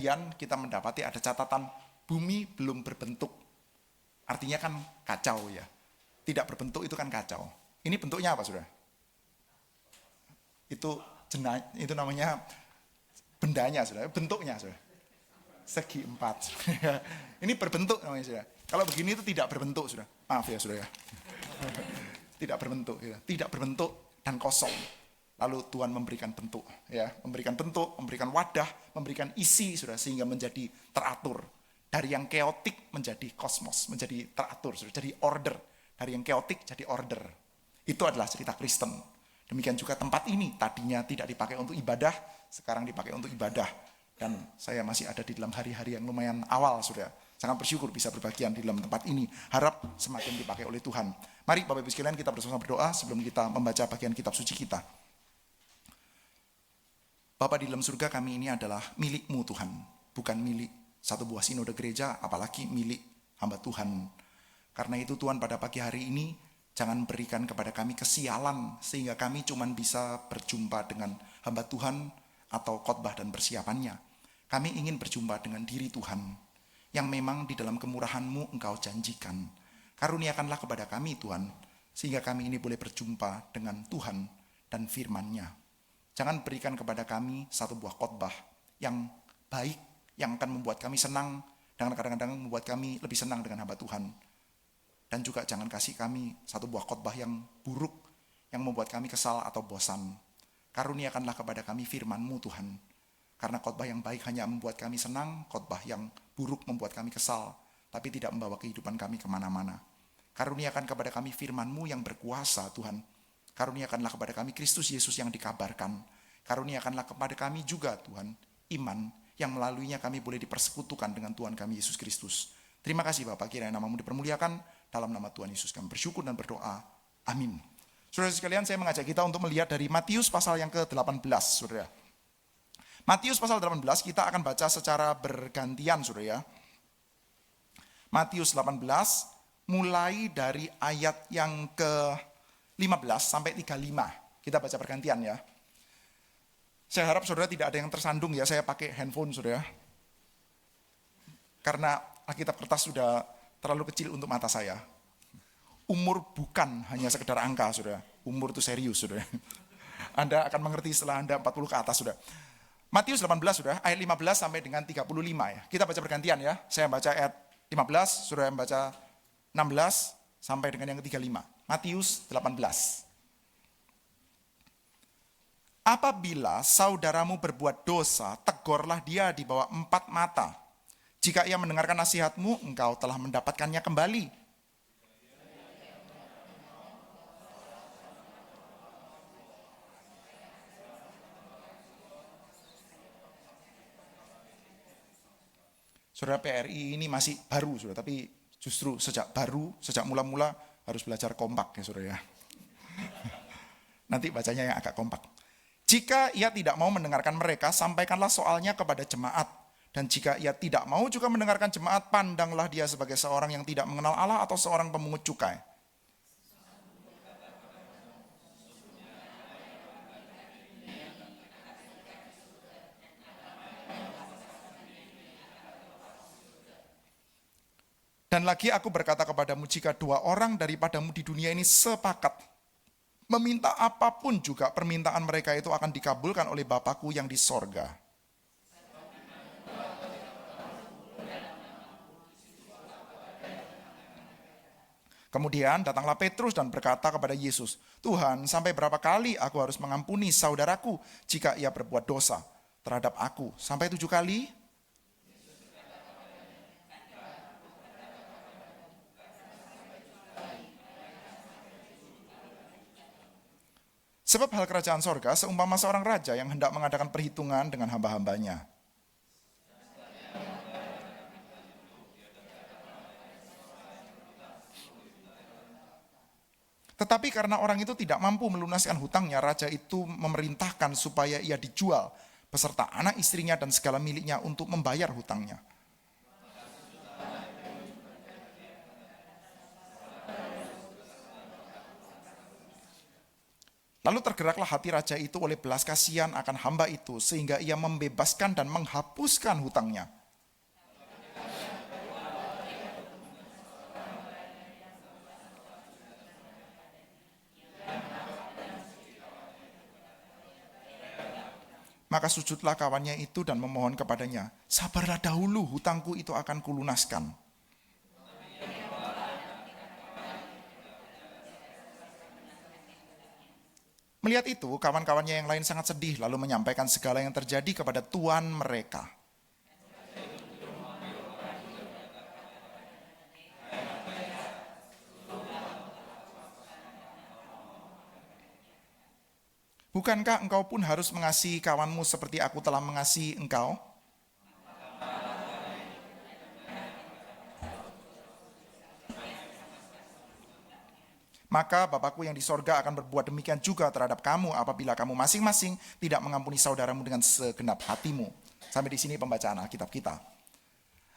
Kemudian kita mendapati ada catatan bumi belum berbentuk. Artinya kan kacau ya. Tidak berbentuk itu kan kacau. Ini bentuknya apa saudara? Itu namanya bendanya saudara. Bentuknya saudara. Segi 4. Ini berbentuk namanya saudara. Kalau begini itu tidak berbentuk saudara. Maaf ya saudara. Tidak berbentuk ya. Tidak berbentuk dan kosong. Lalu Tuhan memberikan bentuk, ya, memberikan bentuk, memberikan wadah, memberikan isi, sudah sehingga menjadi teratur. Dari yang keotik menjadi kosmos, menjadi teratur, sudah jadi order. Dari yang keotik jadi order. Itu adalah cerita Kristen. Demikian juga tempat ini tadinya tidak dipakai untuk ibadah, sekarang dipakai untuk ibadah. Dan saya masih ada di dalam hari-hari yang lumayan awal, sudah. Sangat bersyukur bisa berbagian di dalam tempat ini. Harap semakin dipakai oleh Tuhan. Mari Bapak Ibu sekalian kita bersama berdoa sebelum kita membaca bagian kitab suci kita. Bapa di dalam surga, kami ini adalah milik-Mu Tuhan, bukan milik satu buah sinode gereja, apalagi milik hamba Tuhan. Karena itu Tuhan pada pagi hari ini, jangan berikan kepada kami kesialan, sehingga kami cuma bisa berjumpa dengan hamba Tuhan atau khotbah dan persiapannya. Kami ingin berjumpa dengan diri Tuhan, yang memang di dalam kemurahan-Mu Engkau janjikan. Karuniakanlah kepada kami Tuhan, sehingga kami ini boleh berjumpa dengan Tuhan dan firman-Nya. Jangan berikan kepada kami satu buah khotbah yang baik, yang akan membuat kami senang, dan kadang-kadang membuat kami lebih senang dengan hamba Tuhan. Dan juga jangan kasih kami satu buah khotbah yang buruk, yang membuat kami kesal atau bosan. Karuniakanlah kepada kami firman-Mu Tuhan. Karena khotbah yang baik hanya membuat kami senang, khotbah yang buruk membuat kami kesal, tapi tidak membawa kehidupan kami kemana-mana. Karuniakan kepada kami firman-Mu yang berkuasa Tuhan. Karuniakanlah kepada kami Kristus Yesus yang dikabarkan. Karuniakanlah kepada kami juga Tuhan iman yang melaluinya kami boleh dipersekutukan dengan Tuhan kami Yesus Kristus. Terima kasih Bapak, kiranya nama-Mu dipermuliakan. Dalam nama Tuhan Yesus kami bersyukur dan berdoa. Amin. Saudara sekalian, saya mengajak kita untuk melihat dari Matius pasal yang ke-18, saudara. Matius pasal 18 kita akan baca secara bergantian, saudara ya. Matius 18 mulai dari ayat yang ke-15 sampai 35. Kita baca bergantian ya. Saya harap saudara tidak ada yang tersandung ya, saya pakai handphone saudara. Karena Alkitab kertas sudah terlalu kecil untuk mata saya. Umur bukan hanya sekedar angka saudara. Umur itu serius saudara. Anda akan mengerti setelah Anda 40 ke atas saudara. Matius 18 saudara, ayat 15 sampai dengan 35 ya. Kita baca bergantian ya. Saya baca ayat 15, saudara baca 16 sampai dengan yang ke-35. Matius 18. Apabila saudaramu berbuat dosa, tegurlah dia di bawah 4 mata. Jika ia mendengarkan nasihatmu, engkau telah mendapatkannya kembali. Saudara, PRI ini masih baru, saudara, tapi justru sejak mula-mula harus belajar kompak ya saudara ya. Nanti bacanya yang agak kompak. Jika ia tidak mau mendengarkan mereka, sampaikanlah soalnya kepada jemaat. Dan jika ia tidak mau juga mendengarkan jemaat, pandanglah dia sebagai seorang yang tidak mengenal Allah atau seorang pemungut cukai. Dan lagi aku berkata kepadamu, jika 2 orang daripadamu di dunia ini sepakat meminta apapun juga, permintaan mereka itu akan dikabulkan oleh Bapakku yang di sorga. Kemudian datanglah Petrus dan berkata kepada Yesus, Tuhan, sampai berapa kali aku harus mengampuni saudaraku jika ia berbuat dosa terhadap aku? Sampai 7 kali? Sebab hal kerajaan sorga seumpama seorang raja yang hendak mengadakan perhitungan dengan hamba-hambanya. Tetapi karena orang itu tidak mampu melunaskan hutangnya, raja itu memerintahkan supaya ia dijual beserta anak istrinya dan segala miliknya untuk membayar hutangnya. Lalu tergeraklah hati raja itu oleh belas kasihan akan hamba itu, sehingga ia membebaskan dan menghapuskan hutangnya. Maka sujudlah kawannya itu dan memohon kepadanya, sabarlah dahulu, hutangku itu akan kulunaskan. Melihat itu, kawan-kawannya yang lain sangat sedih, lalu menyampaikan segala yang terjadi kepada tuan mereka. Bukankah engkau pun harus mengasihi kawanmu seperti aku telah mengasihi engkau? Maka Bapakku yang di sorga akan berbuat demikian juga terhadap kamu apabila kamu masing-masing tidak mengampuni saudaramu dengan segenap hatimu. Sampai di sini pembacaan Alkitab kita.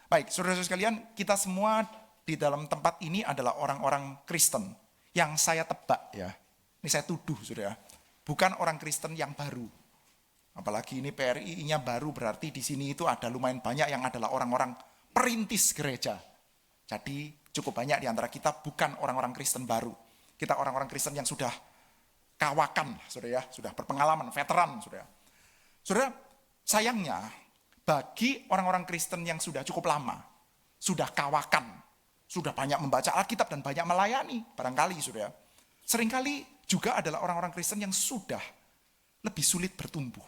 Baik, saudara-saudara sekalian, kita semua di dalam tempat ini adalah orang-orang Kristen. Yang saya tebak ya, ini saya tuduh saudara, bukan orang Kristen yang baru. Apalagi ini PRI-nya baru, berarti di sini itu ada lumayan banyak yang adalah orang-orang perintis gereja. Jadi cukup banyak di antara kita bukan orang-orang Kristen baru. Kita orang-orang Kristen yang sudah kawakan, saudara ya, sudah berpengalaman, veteran, saudara. Saudara, sayangnya bagi orang-orang Kristen yang sudah cukup lama, sudah kawakan, sudah banyak membaca Alkitab dan banyak melayani, barangkali, saudara. Seringkali juga adalah orang-orang Kristen yang sudah lebih sulit bertumbuh.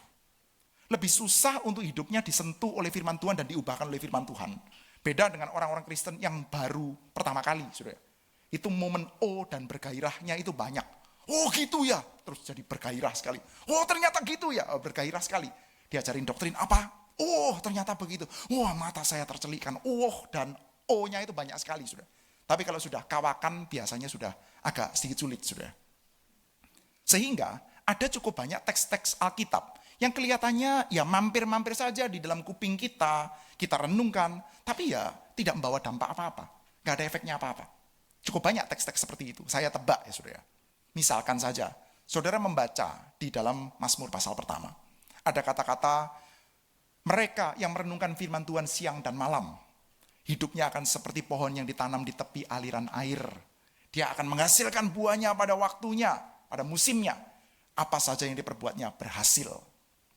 Lebih susah untuk hidupnya disentuh oleh firman Tuhan dan diubahkan oleh firman Tuhan. Beda dengan orang-orang Kristen yang baru pertama kali, saudara. Itu momen dan bergairahnya itu banyak. Oh gitu ya, terus jadi bergairah sekali. Oh ternyata gitu ya, bergairah sekali. Diajarin doktrin apa? Oh ternyata begitu. Wah mata saya tercelikan. Dan O-nya itu banyak sekali sudah. Tapi kalau sudah kawakan biasanya sudah agak sedikit sulit sudah. Sehingga ada cukup banyak teks-teks Alkitab yang kelihatannya ya mampir-mampir saja di dalam kuping kita renungkan, tapi ya tidak membawa dampak apa-apa. Gak ada efeknya apa-apa. Cukup banyak teks-teks seperti itu, saya tebak ya saudara. Misalkan saja, saudara membaca di dalam Mazmur pasal pertama. Ada kata-kata, mereka yang merenungkan firman Tuhan siang dan malam, hidupnya akan seperti pohon yang ditanam di tepi aliran air. Dia akan menghasilkan buahnya pada waktunya, pada musimnya. Apa saja yang diperbuatnya berhasil.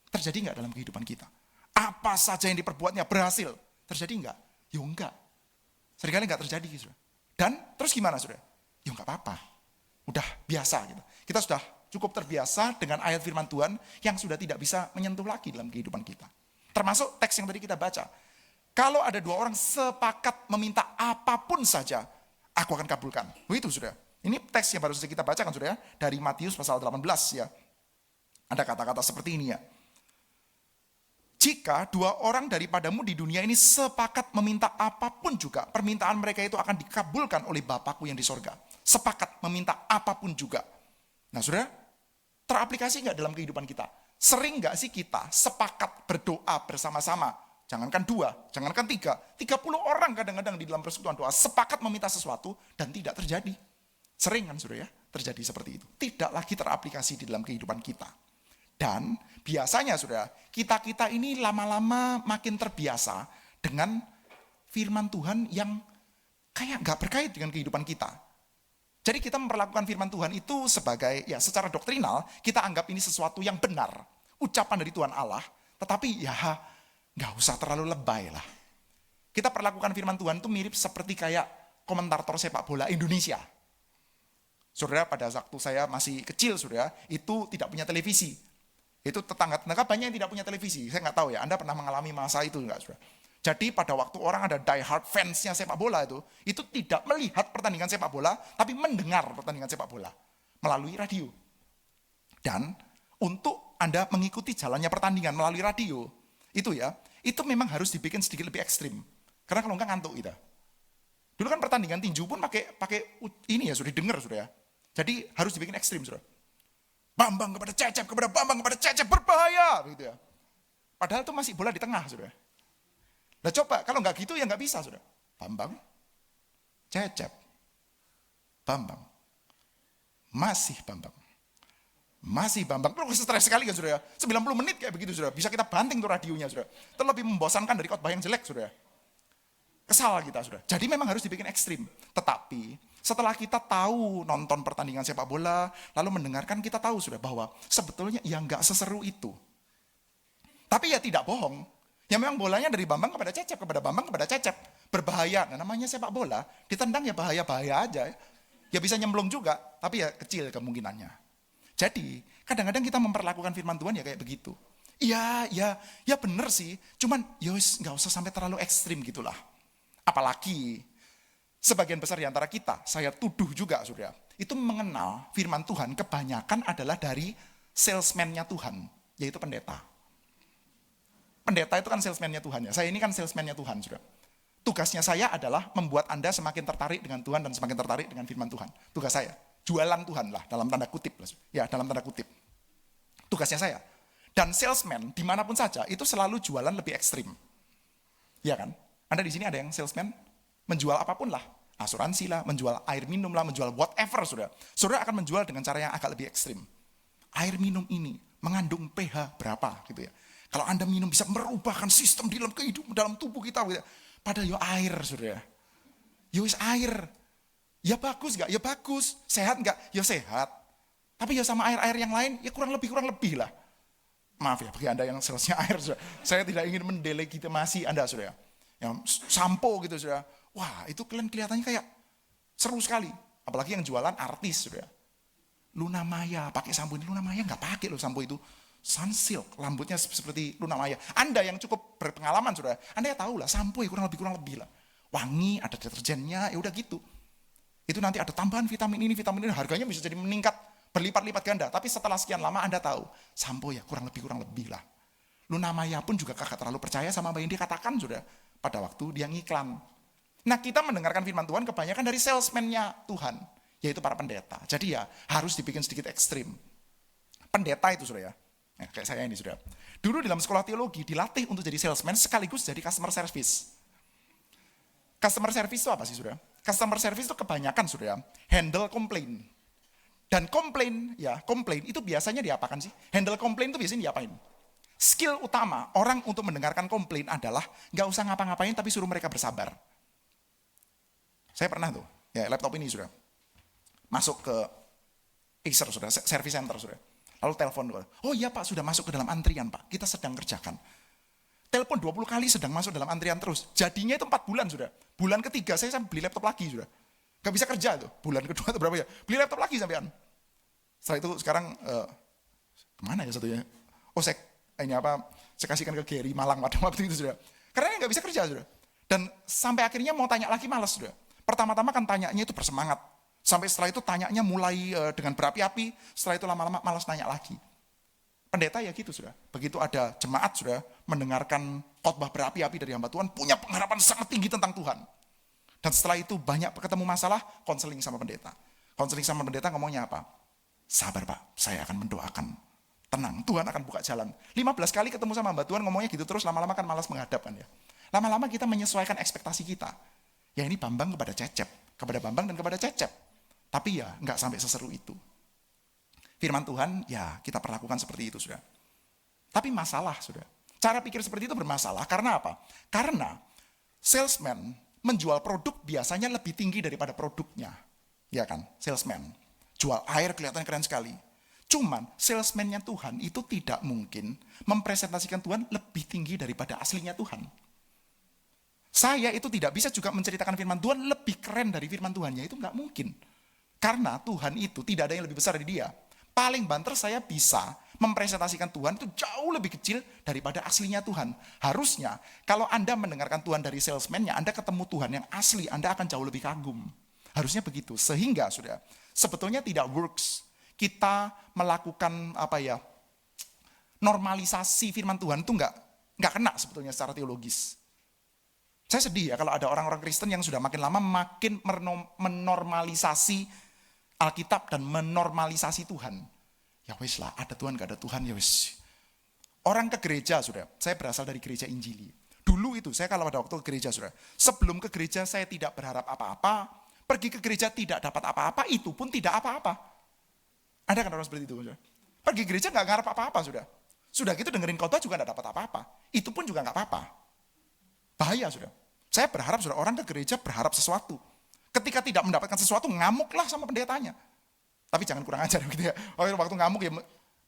Terjadi enggak dalam kehidupan kita? Apa saja yang diperbuatnya berhasil. Terjadi enggak? Ya enggak. Seringkali enggak terjadi. Saudara. Dan terus gimana saudara? Ya enggak apa-apa. Udah biasa gitu. Kita sudah cukup terbiasa dengan ayat firman Tuhan yang sudah tidak bisa menyentuh lagi dalam kehidupan kita. Termasuk teks yang tadi kita baca. Kalau ada dua orang sepakat meminta apapun saja, aku akan kabulkan. Begitu saudara. Ini teks yang baru saja kita bacakan saudara. Dari Matius pasal 18 ya. Ada kata-kata seperti ini ya. Jika dua orang daripadamu di dunia ini sepakat meminta apapun juga, permintaan mereka itu akan dikabulkan oleh Bapakku yang di sorga. Sepakat meminta apapun juga. Nah saudara, teraplikasi nggak dalam kehidupan kita? Sering nggak sih kita sepakat berdoa bersama-sama? Jangankan 2, jangankan 3, 30 orang kadang-kadang di dalam persekutuan doa sepakat meminta sesuatu dan tidak terjadi. Sering kan saudara ya, terjadi seperti itu. Tidak lagi teraplikasi di dalam kehidupan kita. Dan biasanya saudara, kita ini lama-lama makin terbiasa dengan firman Tuhan yang kayak gak berkait dengan kehidupan kita. Jadi kita memperlakukan firman Tuhan itu sebagai, ya secara doktrinal, kita anggap ini sesuatu yang benar. Ucapan dari Tuhan Allah, tetapi ya gak usah terlalu lebay lah. Kita perlakukan firman Tuhan itu mirip seperti kayak komentator sepak bola Indonesia. Saudara, pada waktu saya masih kecil, saudara, itu tidak punya televisi. Itu tetangga-tetangga banyak yang tidak punya televisi. Saya nggak tahu ya, Anda pernah mengalami masa itu nggak, saudara? Jadi pada waktu orang ada die hard fansnya sepak bola itu tidak melihat pertandingan sepak bola, tapi mendengar pertandingan sepak bola melalui radio. Dan untuk Anda mengikuti jalannya pertandingan melalui radio, itu memang harus dibikin sedikit lebih ekstrim. Karena kalau nggak ngantuk kita. Dulu kan pertandingan tinju pun pakai ini ya, sudah didengar sudah ya. Jadi harus dibikin ekstrim sudah. Bambang kepada Cecep, kepada Bambang kepada Cecep, berbahaya gitu ya. Padahal itu masih bola di tengah sudah. Nah coba kalau nggak gitu ya nggak bisa sudah. Bambang, Cecep, Bambang, masih Bambang, Masih Bambang, stres sekali kan saudara. 90 menit kayak begitu saudara. Bisa kita banting tuh radionya saudara. Itu lebih membosankan dari khotbah yang jelek saudara. Kesal kita saudara. Jadi memang harus dibikin ekstrim. Tetapi setelah kita tahu nonton pertandingan sepak bola, lalu mendengarkan, kita tahu sudah bahwa sebetulnya ya nggak seseru itu. Tapi ya tidak bohong. Ya memang bolanya dari Bambang kepada Cecep, kepada Bambang kepada Cecep. Berbahaya. Nah, namanya sepak bola, ditendang ya bahaya-bahaya aja. Ya bisa nyemplung juga, tapi ya kecil kemungkinannya. Jadi kadang-kadang kita memperlakukan firman Tuhan ya kayak begitu. Ya bener sih. Cuman ya nggak usah sampai terlalu ekstrim gitulah. Apalagi sebagian besar di antara kita, saya tuduh juga saudara, itu mengenal firman Tuhan kebanyakan adalah dari salesman-nya Tuhan, yaitu pendeta. Pendeta itu kan salesman-nya Tuhan ya. Saya ini kan salesman-nya Tuhan saudara. Tugasnya saya adalah membuat Anda semakin tertarik dengan Tuhan dan semakin tertarik dengan firman Tuhan. Tugas saya. Jualan Tuhan lah, dalam tanda kutip. Ya, dalam tanda kutip. Tugasnya saya. Dan salesman, dimanapun saja, itu selalu jualan lebih ekstrim. Ya kan? Anda di sini ada yang salesman, menjual apapun lah. Asuransi lah, menjual air minum lah, menjual whatever, saudara. Saudara akan menjual dengan cara yang agak lebih ekstrim. Air minum ini mengandung pH berapa, gitu ya. Kalau Anda minum bisa merubahkan sistem dalam kehidupan, dalam tubuh kita. Gitu ya. Padahal ya air, saudara. Ya wis air. Ya bagus gak? Ya bagus. Sehat gak? Ya sehat. Tapi ya sama air-air yang lain, ya kurang lebih lah. Maaf ya, bagi Anda yang salesnya air, saudara. Saya tidak ingin mendelegitimasi Anda, saudara. Yang sampo gitu, saudara. Wah, itu kelihatannya kayak seru sekali. Apalagi yang jualan artis, saudara. Luna Maya, pakai sampo ini. Luna Maya gak pakai loh sampo itu. Sunsilk, rambutnya seperti Luna Maya. Anda yang cukup berpengalaman, saudara. Anda ya tahu lah, sampo ya kurang lebih lah. Wangi, ada deterjennya, ya udah gitu. Itu nanti ada tambahan vitamin ini, harganya bisa jadi meningkat berlipat-lipat ganda. Tapi setelah sekian lama Anda tahu, sampo ya kurang lebih lah. Luna Maya pun juga kagak terlalu percaya sama apa yang dikatakan sudah pada waktu dia ngiklan. Nah kita mendengarkan firman Tuhan kebanyakan dari salesman-nya Tuhan, yaitu para pendeta. Jadi ya harus dibikin sedikit ekstrim. Pendeta itu sudah ya, kayak saya ini sudah. Dulu dalam sekolah teologi dilatih untuk jadi salesman sekaligus jadi customer service. Customer service itu apa sih sudah? Customer service itu kebanyakan sudah handle komplain. Dan komplain itu biasanya diapakan sih? Handle komplain itu biasanya diapain? Skill utama orang untuk mendengarkan komplain adalah nggak usah ngapa-ngapain tapi suruh mereka bersabar. Saya pernah tuh, ya laptop ini sudah masuk ke Acer sudah, service center sudah. Lalu telepon, oh iya Pak sudah masuk ke dalam antrian Pak, kita sedang kerjakan. Telepon 20 kali sedang masuk dalam antrian terus. Jadinya itu 4 bulan sudah. Bulan ketiga saya beli laptop lagi sudah. Gak bisa kerja tuh. Bulan kedua atau berapa ya. Beli laptop lagi sampean. Setelah itu sekarang kemana ya satunya? Oh saya kasihkan ke Gary Malang pada waktu itu sudah. Karena gak bisa kerja sudah. Dan sampai akhirnya mau tanya lagi malas sudah. Pertama-tama kan tanyanya itu bersemangat. Sampai setelah itu tanyanya mulai dengan berapi-api. Setelah itu lama-lama malas nanya lagi. Pendeta ya gitu sudah. Begitu ada jemaat sudah mendengarkan khotbah berapi-api dari hamba Tuhan, punya pengharapan sangat tinggi tentang Tuhan. Dan setelah itu banyak ketemu masalah, konseling sama pendeta. Konseling sama pendeta ngomongnya apa? Sabar Pak, saya akan mendoakan. Tenang, Tuhan akan buka jalan. 15 kali ketemu sama hamba Tuhan ngomongnya gitu terus, lama-lama kan malas menghadap kan ya. Lama-lama kita menyesuaikan ekspektasi kita. Ya ini Bambang kepada Cecep, kepada Bambang dan kepada Cecep. Tapi ya nggak sampai seseru itu. Firman Tuhan, ya kita perlakukan seperti itu, sudah. Tapi masalah, sudah. Cara pikir seperti itu bermasalah. Karena apa? Karena salesman menjual produk biasanya lebih tinggi daripada produknya. Ya kan? Salesman. Jual air kelihatan keren sekali. Cuman salesman-nya Tuhan itu tidak mungkin mempresentasikan Tuhan lebih tinggi daripada aslinya Tuhan. Saya itu tidak bisa juga menceritakan firman Tuhan lebih keren dari firman Tuhannya. Itu nggak mungkin. Karena Tuhan itu tidak ada yang lebih besar dari dia. Paling banter saya bisa mempresentasikan Tuhan itu jauh lebih kecil daripada aslinya Tuhan. Harusnya kalau Anda mendengarkan Tuhan dari salesman-nya, Anda ketemu Tuhan yang asli, Anda akan jauh lebih kagum. Harusnya begitu. Sehingga sudah sebetulnya tidak works. Kita melakukan normalisasi firman Tuhan itu nggak kena sebetulnya secara teologis. Saya sedih ya kalau ada orang-orang Kristen yang sudah makin lama makin menormalisasi Alkitab dan menormalisasi Tuhan. Ya wis lah, ada Tuhan gak ada Tuhan ya wis. Orang ke gereja sudah, saya berasal dari gereja Injili. Dulu itu saya kalau pada waktu ke gereja sudah, sebelum ke gereja saya tidak berharap apa-apa, pergi ke gereja tidak dapat apa-apa, itu pun tidak apa-apa. Ada kan orang seperti itu? Sudah? Pergi gereja nggak ngarep apa-apa sudah. Sudah gitu dengerin khotbah juga nggak dapat apa-apa. Itu pun juga nggak apa-apa. Bahaya sudah. Saya berharap sudah orang ke gereja berharap sesuatu. Ketika tidak mendapatkan sesuatu, ngamuklah sama pendetanya. Tapi jangan kurang ajar gitu ya. Waktu ngamuk ya,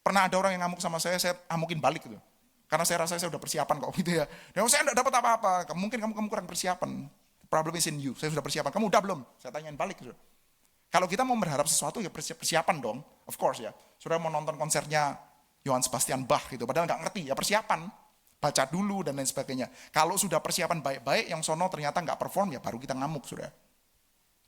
pernah ada orang yang ngamuk sama saya amukin balik gitu. Karena saya rasa saya udah persiapan kok gitu ya. Dan saya enggak dapat apa-apa. Mungkin kamu kurang persiapan. Problem is in you. Saya sudah persiapan. Kamu udah belum? Saya tanyain balik gitu. Kalau kita mau berharap sesuatu ya persiapan dong. Of course ya. Saudara mau nonton konsernya Johann Sebastian Bach gitu. Padahal nggak ngerti ya persiapan. Baca dulu dan lain sebagainya. Kalau sudah persiapan baik-baik yang sono ternyata nggak perform ya baru kita ngamuk sudah.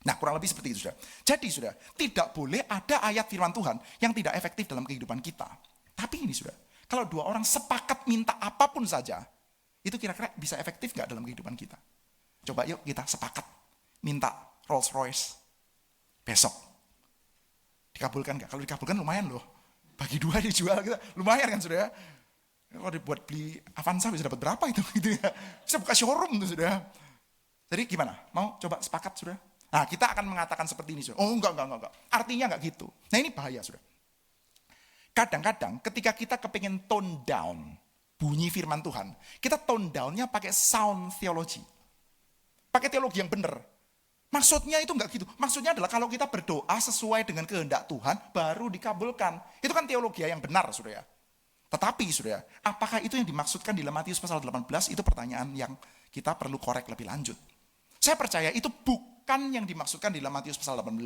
Nah kurang lebih seperti itu sudah. Jadi sudah tidak boleh ada ayat firman Tuhan yang tidak efektif dalam kehidupan kita. Tapi ini sudah. Kalau dua orang sepakat minta apapun saja, itu kira-kira bisa efektif nggak dalam kehidupan kita? Coba yuk kita sepakat minta Rolls Royce besok. Dikabulkan nggak? Kalau dikabulkan lumayan loh. Bagi dua dijual kita, lumayan kan sudah. Kalau dibuat beli Avanza bisa dapat berapa itu? Gitu ya. Bisa buka showroom tuh sudah. Jadi gimana? Mau coba sepakat sudah? Nah kita akan mengatakan seperti ini sudah. Oh enggak. Artinya enggak gitu. Nah ini bahaya sudah. Kadang-kadang ketika kita kepingin tone down bunyi firman Tuhan, kita tone down-nya pakai sound theology. Pakai teologi yang benar. Maksudnya itu enggak gitu. Maksudnya adalah kalau kita berdoa sesuai dengan kehendak Tuhan, baru dikabulkan. Itu kan teologi yang benar, sudah ya. Tetapi, sudah, apakah itu yang dimaksudkan di dalam Matius pasal 18? Itu pertanyaan yang kita perlu korek lebih lanjut. Saya percaya itu bukan yang dimaksudkan di dalam Matius pasal 18.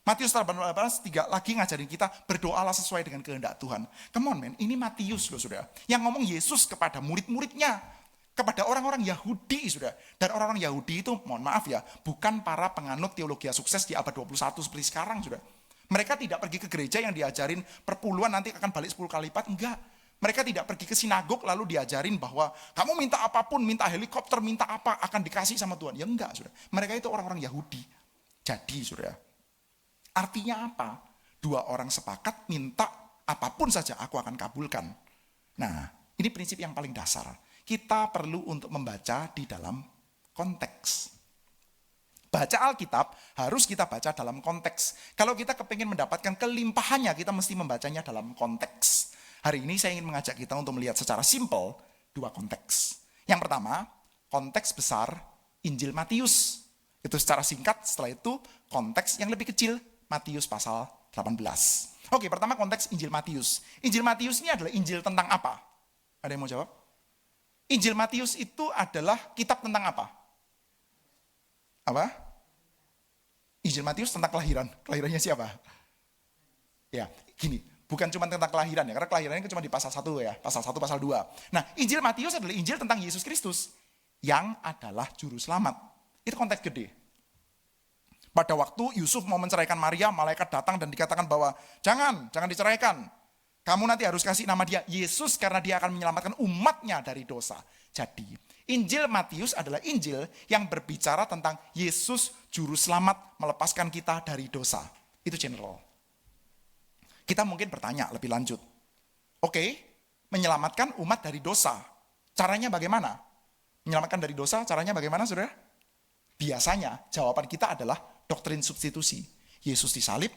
Matius 18 lagi ngajarin kita berdoalah sesuai dengan kehendak Tuhan. Come on man, ini Matius loh sudah. Yang ngomong Yesus kepada murid-muridnya. Kepada orang-orang Yahudi sudah. Dan orang-orang Yahudi itu, mohon maaf ya, bukan para penganut teologi sukses di abad 21 seperti sekarang sudah. Mereka tidak pergi ke gereja yang diajarin perpuluhan nanti akan balik 10 kali lipat, enggak. Mereka tidak pergi ke sinagog lalu diajarin bahwa kamu minta apapun, minta helikopter, minta apa, akan dikasih sama Tuhan. Ya enggak sudah. Mereka itu orang-orang Yahudi. Jadi sudah. Artinya apa? Dua orang sepakat minta apapun saja aku akan kabulkan. Nah, ini prinsip yang paling dasar. Kita perlu untuk membaca di dalam konteks. Baca Alkitab harus kita baca dalam konteks. Kalau kita kepingin mendapatkan kelimpahannya, kita mesti membacanya dalam konteks. Hari ini saya ingin mengajak kita untuk melihat secara simpel dua konteks. Yang pertama, konteks besar Injil Matius. Itu secara singkat, setelah itu konteks yang lebih kecil Matius pasal 18. Oke, pertama konteks Injil Matius. Injil Matius ini adalah Injil tentang apa? Ada yang mau jawab? Injil Matius itu adalah kitab tentang apa? Apa? Injil Matius tentang kelahiran. Kelahirannya siapa? Ya, gini. Bukan cuma tentang kelahiran ya, karena kelahirannya cuma di pasal 1 ya. Pasal 1, pasal 2. Nah, Injil Matius adalah Injil tentang Yesus Kristus. Yang adalah juru selamat. Itu konteks gede. Pada waktu Yusuf mau menceraikan Maria, malaikat datang dan dikatakan bahwa jangan diceraikan. Kamu nanti harus kasih nama dia Yesus karena dia akan menyelamatkan umatnya dari dosa. Jadi, Injil Matius adalah Injil yang berbicara tentang Yesus juru selamat melepaskan kita dari dosa. Itu general. Kita mungkin bertanya lebih lanjut. Oke, menyelamatkan umat dari dosa. Caranya bagaimana? Menyelamatkan dari dosa, caranya bagaimana, saudara? Biasanya jawaban kita adalah doktrin substitusi. Yesus disalib,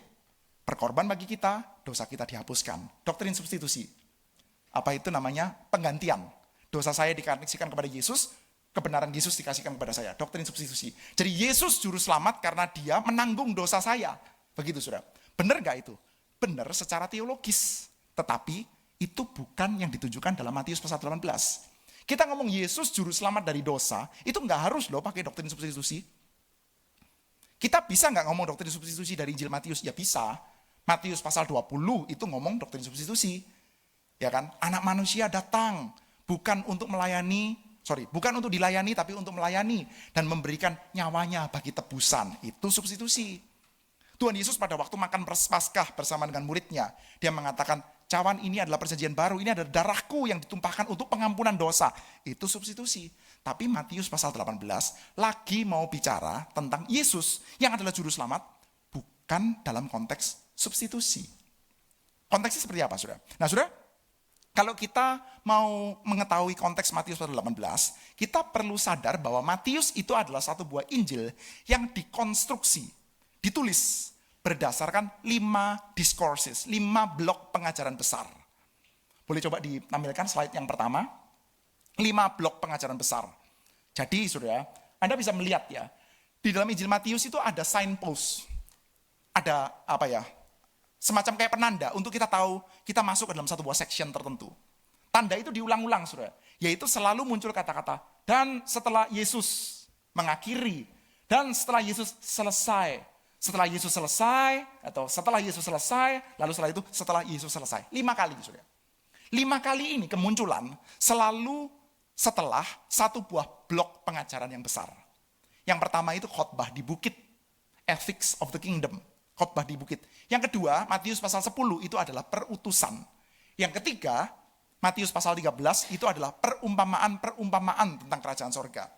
berkorban bagi kita, dosa kita dihapuskan. Doktrin substitusi. Apa itu namanya? Penggantian. Dosa saya dikasihkan kepada Yesus, kebenaran Yesus dikasihkan kepada saya. Doktrin substitusi. Jadi Yesus juru selamat karena dia menanggung dosa saya. Begitu saudara. Benar gak itu? Benar secara teologis. Tetapi itu bukan yang ditujukan dalam Matius pasal 18. Kita ngomong Yesus juru selamat dari dosa, itu gak harus loh pakai doktrin substitusi. Kita bisa nggak ngomong doktrin substitusi dari Injil Matius? Ya bisa. Matius pasal 20 itu ngomong doktrin substitusi. Ya kan? Anak manusia datang bukan untuk dilayani tapi untuk melayani dan memberikan nyawanya bagi tebusan. Itu substitusi. Tuhan Yesus pada waktu makan Paskah bersama dengan muridnya, dia mengatakan, cawan ini adalah perjanjian baru, ini adalah darahku yang ditumpahkan untuk pengampunan dosa. Itu substitusi. Tapi Matius pasal 18 lagi mau bicara tentang Yesus yang adalah juru selamat, bukan dalam konteks substitusi. Konteksnya seperti apa, saudara? Nah, saudara, kalau kita mau mengetahui konteks Matius pasal 18, kita perlu sadar bahwa Matius itu adalah satu buah Injil yang dikonstruksi, ditulis berdasarkan 5 discourses, 5 blok pengajaran besar. Boleh coba ditampilkan slide yang pertama, 5 blok pengajaran besar. Jadi saudara, Anda bisa melihat ya, di dalam Injil Matius itu ada signpost, ada semacam kayak penanda untuk kita tahu kita masuk ke dalam satu buah section tertentu. Tanda itu diulang-ulang saudara, yaitu selalu muncul kata-kata, dan setelah Yesus mengakhiri, dan setelah Yesus selesai, setelah Yesus selesai, atau setelah Yesus selesai, lalu setelah itu setelah Yesus selesai. 5 kali saudara. 5 kali ini kemunculan selalu setelah satu buah blok pengajaran yang besar. Yang pertama itu khotbah di bukit, ethics of the kingdom, khotbah di bukit. Yang kedua, Matius pasal 10 itu adalah perutusan. Yang ketiga, Matius pasal 13 itu adalah perumpamaan tentang kerajaan sorga.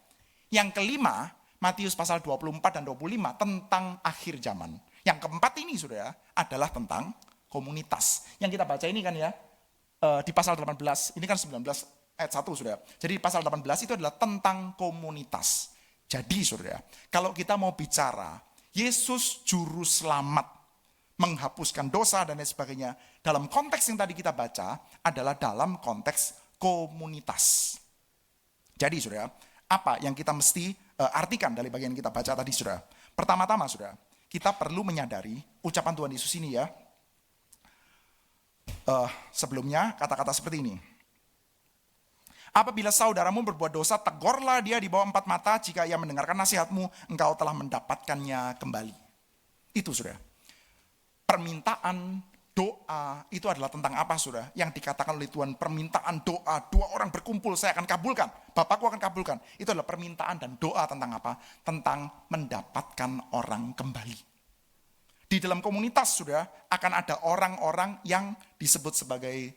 Yang kelima, Matius pasal 24 dan 25 tentang akhir zaman. Yang keempat ini saudara adalah tentang komunitas. Yang kita baca ini kan ya, di pasal 18, ini kan 19 ayat 1 saudara. Jadi pasal 18 itu adalah tentang komunitas. Jadi saudara, kalau kita mau bicara Yesus juru selamat, menghapuskan dosa dan lain sebagainya, dalam konteks yang tadi kita baca adalah dalam konteks komunitas. Jadi saudara, apa yang kita mesti artikan dari bagian yang kita baca tadi saudara? Pertama-tama saudara, kita perlu menyadari ucapan Tuhan Yesus ini ya. Sebelumnya kata-kata seperti ini. Apabila saudaramu berbuat dosa, tegurlah dia di bawah 4 mata. Jika ia mendengarkan nasihatmu, engkau telah mendapatkannya kembali. Itu saudara. Permintaan doa itu adalah tentang apa saudara? Yang dikatakan oleh Tuhan, permintaan doa, 2 orang berkumpul saya akan kabulkan, Bapakku akan kabulkan. Itu adalah permintaan dan doa tentang apa? Tentang mendapatkan orang kembali. Di dalam komunitas saudara akan ada orang-orang yang disebut sebagai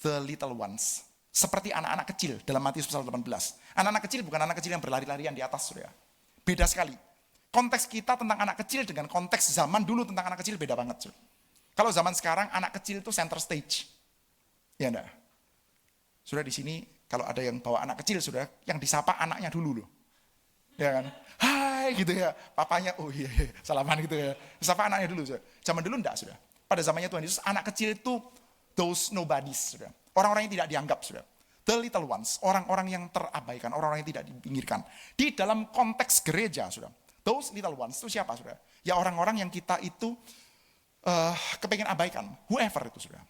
the little ones. Seperti anak-anak kecil dalam Matius pasal 18. Anak-anak kecil bukan anak kecil yang berlari-larian di atas saudara. Beda sekali. Konteks kita tentang anak kecil dengan konteks zaman dulu tentang anak kecil beda banget saudara. Kalau zaman sekarang anak kecil itu center stage. Ya enggak? Sudah di sini kalau ada yang bawa anak kecil sudah, yang disapa anaknya dulu loh. Ya kan? Hai gitu ya. Papanya oh iya, salaman gitu ya. Disapa anaknya dulu sudah. Zaman dulu enggak sudah. Pada zamannya Tuhan Yesus anak kecil itu those nobodies sudah. Orang-orang yang tidak dianggap sudah. The little ones, orang-orang yang terabaikan, orang-orang yang tidak dipinggirkan. Di dalam konteks gereja sudah. Those little ones itu siapa sudah? Ya orang-orang yang kita itu kepengen abaikan, whoever itu sudah.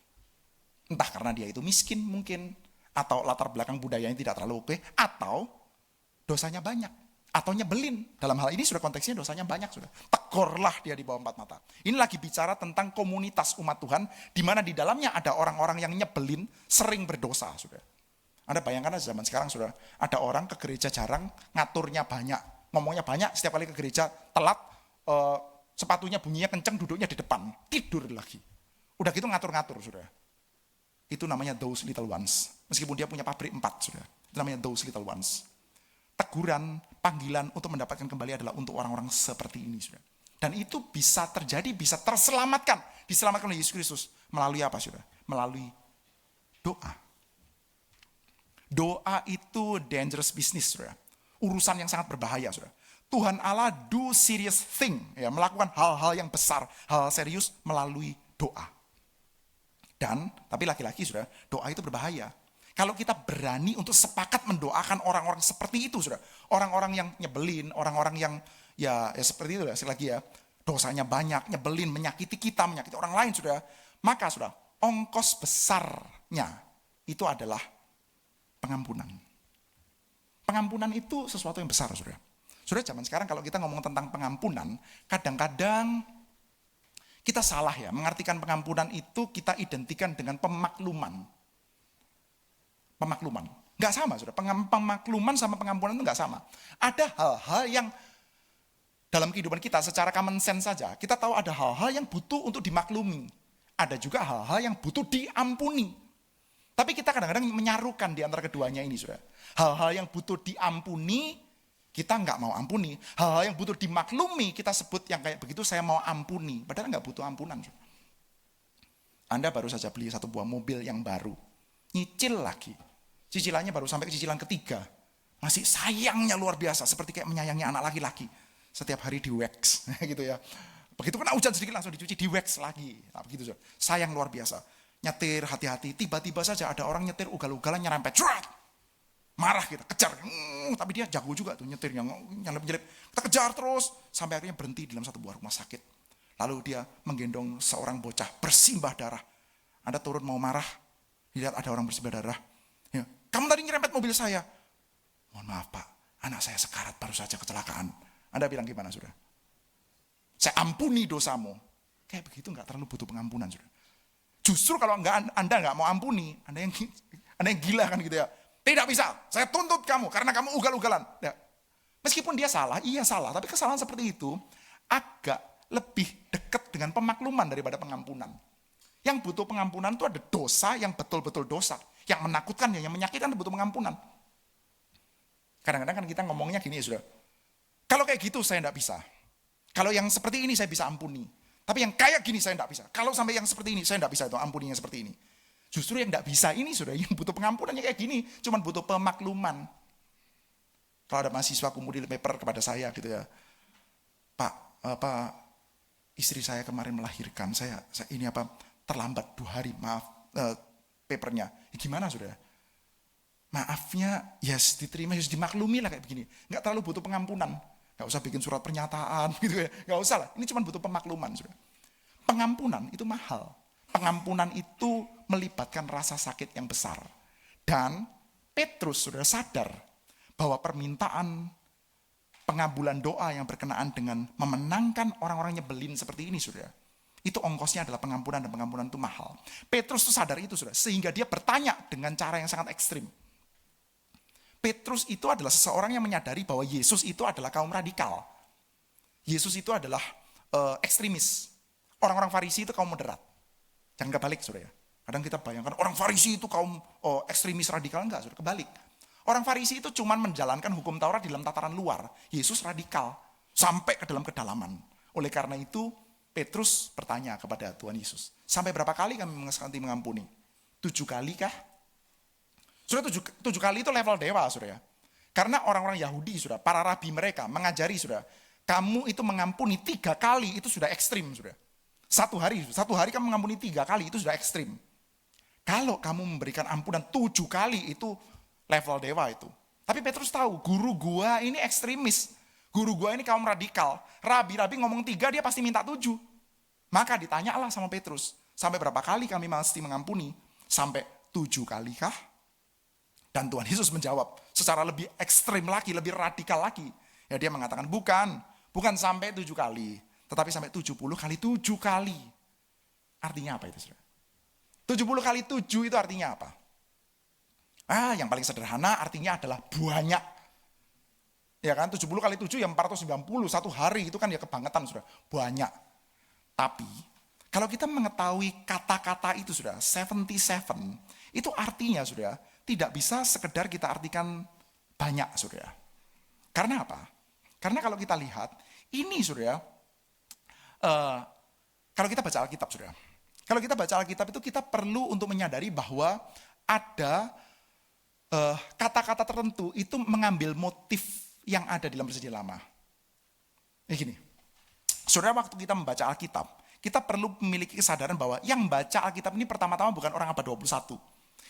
Entah karena dia itu miskin mungkin, atau latar belakang budayanya tidak terlalu oke, atau dosanya banyak, atau nyebelin. Dalam hal ini sudah konteksnya dosanya banyak sudah. Tegurlah dia di bawah 4 mata. Ini lagi bicara tentang komunitas umat Tuhan, di mana di dalamnya ada orang-orang yang nyebelin, sering berdosa sudah. Anda bayangkan aja zaman sekarang sudah, ada orang ke gereja jarang, ngaturnya banyak, ngomongnya banyak, setiap kali ke gereja telat, sepatunya bunyinya kenceng, duduknya di depan, tidur lagi. Udah gitu ngatur-ngatur sudah. Itu namanya those little ones. Meskipun dia punya pabrik 4 sudah. Itu namanya those little ones. Teguran, panggilan untuk mendapatkan kembali adalah untuk orang-orang seperti ini sudah. Dan itu bisa terjadi, bisa terselamatkan. Diselamatkan oleh Yesus Kristus. Melalui apa sudah? Melalui doa. Doa itu dangerous business sudah. Urusan yang sangat berbahaya sudah. Tuhan Allah do serious thing, ya, melakukan hal-hal yang besar, hal-hal serius melalui doa. Dan, tapi laki-laki sudah, doa itu berbahaya. Kalau kita berani untuk sepakat mendoakan orang-orang seperti itu sudah, orang-orang yang nyebelin, orang-orang yang ya seperti itu sekali lagi ya, dosanya banyak, nyebelin, menyakiti kita, menyakiti orang lain sudah, maka sudah ongkos besarnya itu adalah pengampunan. Pengampunan itu sesuatu yang besar sudah. Sudah zaman sekarang kalau kita ngomong tentang pengampunan, kadang-kadang kita salah ya, mengartikan pengampunan itu kita identikan dengan pemakluman. Pemakluman. Enggak sama, sudah. Pemakluman sama pengampunan itu enggak sama. Ada hal-hal yang dalam kehidupan kita secara common sense saja, kita tahu ada hal-hal yang butuh untuk dimaklumi. Ada juga hal-hal yang butuh diampuni. Tapi kita kadang-kadang menyarukan di antara keduanya ini, sudah. Hal-hal yang butuh diampuni, kita nggak mau ampuni. Hal-hal yang butuh dimaklumi, kita sebut yang kayak begitu, saya mau ampuni. Padahal nggak butuh ampunan. Anda baru saja beli satu buah mobil yang baru. Nyicil lagi. Cicilannya baru sampai ke cicilan ketiga. Masih sayangnya luar biasa. Seperti kayak menyayangi anak laki-laki. Setiap hari di wax. gitu ya. Begitu kena hujan sedikit langsung dicuci, di wax lagi. Nah, begitu saudara. Sayang luar biasa. Nyetir hati-hati, tiba-tiba saja ada orang nyetir ugal-ugalan nyerempet. Curat! Marah kita, kejar. Tapi dia jago juga tuh nyetirnya, nyelip-nyelip. Kita kejar terus, sampai akhirnya berhenti di dalam satu buah rumah sakit. Lalu dia menggendong seorang bocah bersimbah darah. Anda turun mau marah, lihat ada orang bersimbah darah. Ya, kamu tadi nyerempet mobil saya. Mohon maaf Pak, anak saya sekarat baru saja kecelakaan. Anda bilang gimana saudara? Saya ampuni dosamu. Kayak begitu nggak terlalu butuh pengampunan saudara. Justru kalau Anda nggak mau ampuni, Anda yang gila kan gitu ya. Tidak bisa, saya tuntut kamu karena kamu ugal-ugalan. Ya. Meskipun dia salah, iya salah. Tapi kesalahan seperti itu agak lebih dekat dengan pemakluman daripada pengampunan. Yang butuh pengampunan itu ada dosa yang betul-betul dosa. Yang menakutkan, yang menyakitkan butuh pengampunan. Kadang-kadang kan kita ngomongnya gini ya sudah. Kalau kayak gitu saya tidak bisa. Kalau yang seperti ini saya bisa ampuni. Tapi yang kayak gini saya tidak bisa. Kalau sampai yang seperti ini saya tidak bisa itu ampuni yang seperti ini. Justru yang tidak bisa ini sudah yang butuh pengampunannya kayak gini, cuman butuh pemakluman. Kalau ada mahasiswa kumudi paper kepada saya gitu ya, Pak, istri saya kemarin melahirkan, saya ini terlambat 2 hari, maaf papernya. Gimana sudah? Maafnya, yes diterima, yes dimaklumi lah kayak begini. Nggak terlalu butuh pengampunan, nggak usah bikin surat pernyataan gitu ya, nggak usah lah. Ini cuma butuh pemakluman sudah. Pengampunan itu mahal. Pengampunan itu melibatkan rasa sakit yang besar. Dan Petrus sudah sadar bahwa permintaan pengabulan doa yang berkenaan dengan memenangkan orang-orang nyebelin seperti ini, saudara. Itu ongkosnya adalah pengampunan, dan pengampunan itu mahal. Petrus itu sadar itu, saudara. Sehingga dia bertanya dengan cara yang sangat ekstrim. Petrus itu adalah seseorang yang menyadari bahwa Yesus itu adalah kaum radikal. Yesus itu adalah ekstremis. Orang-orang Farisi itu kaum moderat. Jangan kebalik, saudara. Kadang kita bayangkan orang Farisi itu kaum ekstremis radikal. Enggak, saudara, kebalik. Orang Farisi itu cuma menjalankan hukum Taurat di dalam tataran luar. Yesus radikal, sampai ke dalam kedalaman. Oleh karena itu, Petrus bertanya kepada Tuhan Yesus, sampai berapa kali kami mengesahkan mengampuni? 7 kali kah? Saudara, 7 kali itu level dewa, saudara. Karena orang-orang Yahudi, saudara, para rabi mereka mengajari, saudara, kamu itu mengampuni 3 kali, itu sudah ekstrim, saudara. Satu hari kamu mengampuni 3 kali, itu sudah ekstrim. Kalau kamu memberikan ampunan 7 kali, itu level dewa itu. Tapi Petrus tahu, guru gua ini ekstremis. Guru gua ini kaum radikal. Rabi-rabi ngomong 3, dia pasti minta 7. Maka ditanyalah sama Petrus, sampai berapa kali kami mesti mengampuni? Sampai 7 kali kah? Dan Tuhan Yesus menjawab secara lebih ekstrim lagi, lebih radikal lagi. Ya, dia mengatakan, bukan sampai 7 kali. Tetapi sampai 70 kali 7 kali. Artinya apa itu, saudara? 70 kali 7 itu artinya apa? Yang paling sederhana artinya adalah banyak. Ya kan, 70 kali 7 yang 490, 1 hari itu kan ya kebangetan, saudara. Banyak. Tapi, kalau kita mengetahui kata-kata itu, saudara, 77, itu artinya, saudara, tidak bisa sekedar kita artikan banyak, saudara. Karena apa? Karena kalau kita lihat, ini, saudara, kalau kita baca Alkitab, saudara. Kalau kita baca Alkitab itu kita perlu untuk menyadari bahwa ada kata-kata tertentu itu mengambil motif yang ada di dalam Perjanjian Lama. Gini, saudara, waktu kita membaca Alkitab, kita perlu memiliki kesadaran bahwa yang baca Alkitab ini pertama-tama bukan orang abad 21.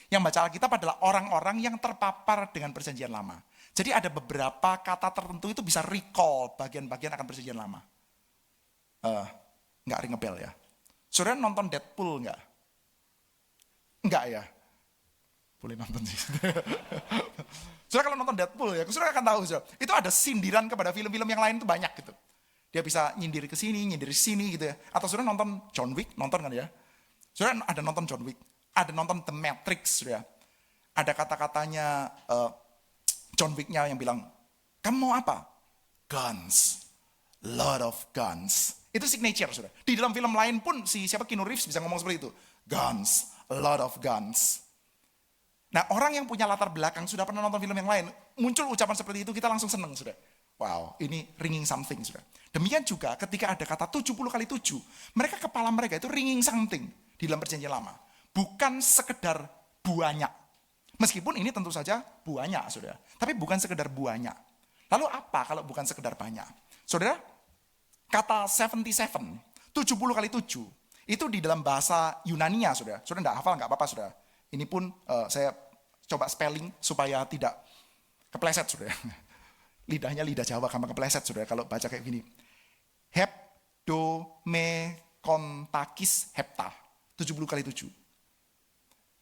Yang baca Alkitab adalah orang-orang yang terpapar dengan Perjanjian Lama. Jadi ada beberapa kata tertentu itu bisa recall bagian-bagian akan Perjanjian Lama. Nggak ring a bell ya. Saudara nonton Deadpool nggak? Nggak ya? Boleh nonton sih. Saudara kalau nonton Deadpool ya, saudara akan tahu, saudara, itu ada sindiran kepada film-film yang lain itu banyak gitu. Dia bisa nyindir ke sini, nyindir ke sini gitu ya. Atau saudara nonton John Wick, nonton kan ya? Saudara ada nonton John Wick, ada nonton The Matrix, saudara. Ada kata-katanya John Wick-nya yang bilang, kamu mau apa? Guns. Lot of guns. Itu signature, saudara. Di dalam film lain pun Keanu Reeves bisa ngomong seperti itu. Guns, a lot of guns. Nah, orang yang punya latar belakang sudah pernah nonton film yang lain, muncul ucapan seperti itu, kita langsung seneng, saudara. Wow, ini ringing something, saudara. Demikian juga ketika ada kata 70 kali 7, kepala mereka itu ringing something di dalam Perjanjian Lama. Bukan sekedar banyak. Meskipun ini tentu saja banyak, saudara. Tapi bukan sekedar banyak. Lalu apa kalau bukan sekedar banyak? Saudara, Kata 77, 70 kali 7, itu di dalam bahasa Yunania, saudara. Saudara enggak hafal, enggak apa-apa, saudara. Ini pun saya coba spelling supaya tidak kepleset, saudara. Lidahnya lidah Jawa, gampang kepleset, saudara, kalau baca kayak gini. Hebdomekontakis hepta, 70 kali 7.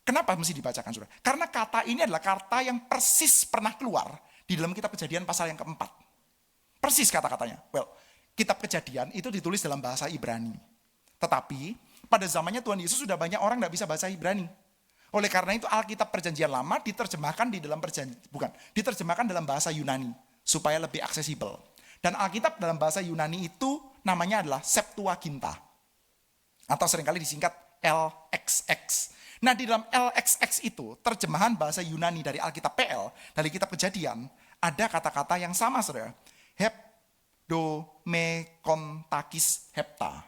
Kenapa mesti dibacakan, saudara? Karena kata ini adalah kata yang persis pernah keluar di dalam kitab Kejadian pasal yang keempat. Persis kata-katanya. Well, kitab Kejadian itu ditulis dalam bahasa Ibrani. Tetapi pada zamannya Tuhan Yesus sudah banyak orang tidak bisa bahasa Ibrani. Oleh karena itu Alkitab Perjanjian Lama diterjemahkan diterjemahkan dalam bahasa Yunani supaya lebih aksesibel. Dan Alkitab dalam bahasa Yunani itu namanya adalah Septuaginta. Atau seringkali disingkat LXX. Nah, di dalam LXX itu, terjemahan bahasa Yunani dari Alkitab PL, dari kitab Kejadian, ada kata-kata yang sama, saudara. Hebdomekontakis hepta.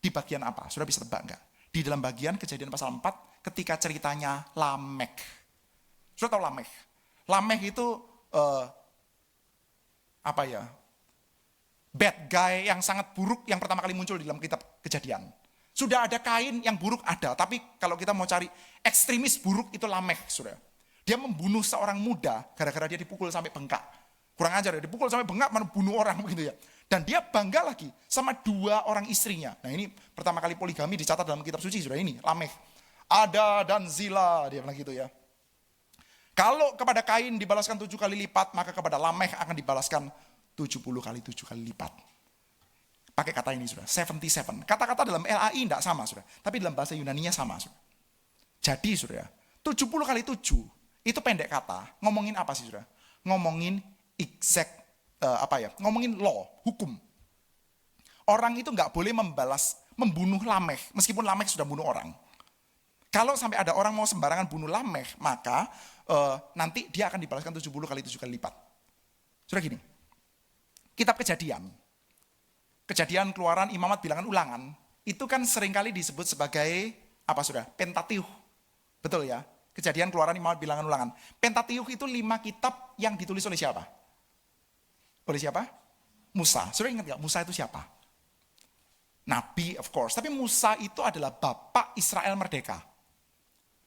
Di bagian apa? Saudara bisa tebak enggak? Di dalam bagian Kejadian pasal 4, ketika ceritanya Lamek. Saudara tahu Lamek? Lamek itu, bad guy yang sangat buruk yang pertama kali muncul di dalam kitab Kejadian. Sudah ada Kain yang buruk ada, tapi kalau kita mau cari ekstremis buruk itu Lameh, saudara. Dia membunuh seorang muda gara-gara dia dipukul sampai bengkak. Kurang ajar ya, dipukul sampai bengkak, mana bunuh orang begitu ya. Dan dia bangga lagi sama 2 orang istrinya. Nah ini pertama kali poligami dicatat dalam kitab suci, saudara, ini Lameh. Ada dan Zila, dia bilang gitu ya. Kalau kepada Kain dibalaskan 7 kali lipat, maka kepada Lameh akan dibalaskan 70 kali 7 kali lipat. Pakai kata ini, saudara, 77. Kata-kata dalam LAI tidak sama, saudara. Tapi dalam bahasa Yunaninya sama, saudara. Jadi, saudara, 70 kali 7, itu pendek kata. Ngomongin apa sih, saudara? Ngomongin ngomongin law, hukum. Orang itu nggak boleh membunuh Lameh, meskipun Lameh sudah bunuh orang. Kalau sampai ada orang mau sembarangan bunuh Lameh, maka nanti dia akan dibalaskan 70 kali 7 kali lipat. Saudara gini, kitab Kejadian, Keluaran, Imamat, Bilangan, Ulangan, itu kan seringkali disebut sebagai, saudara? Pentatiuh. Betul ya? Kejadian, Keluaran, Imamat, Bilangan, Ulangan. Pentatiuh itu 5 kitab yang ditulis oleh siapa? Oleh siapa? Musa. Saudara ingat gak Musa itu siapa? Nabi, of course. Tapi Musa itu adalah bapak Israel merdeka.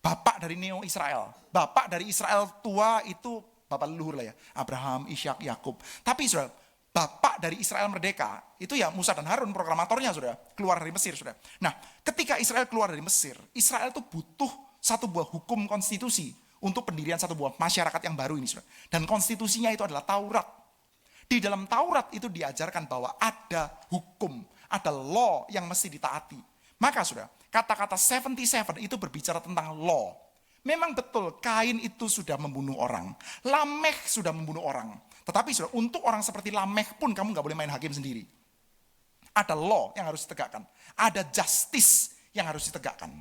Bapak dari Neo Israel. Bapak dari Israel tua itu bapak leluhur lah ya. Abraham, Ishak, Yakub. Tapi saudara, bapak dari Israel merdeka, itu ya Musa dan Harun, proklamatornya, saudara, keluar dari Mesir, saudara. Nah, ketika Israel keluar dari Mesir, Israel itu butuh satu buah hukum konstitusi untuk pendirian satu buah masyarakat yang baru ini, saudara. Dan konstitusinya itu adalah Taurat. Di dalam Taurat itu diajarkan bahwa ada hukum, ada law yang mesti ditaati. Maka, saudara, kata-kata 77 itu berbicara tentang law. Memang betul, Kain itu sudah membunuh orang. Lameh sudah membunuh orang. Tetapi saudara, untuk orang seperti Lameh pun kamu gak boleh main hakim sendiri. Ada law yang harus ditegakkan. Ada justice yang harus ditegakkan.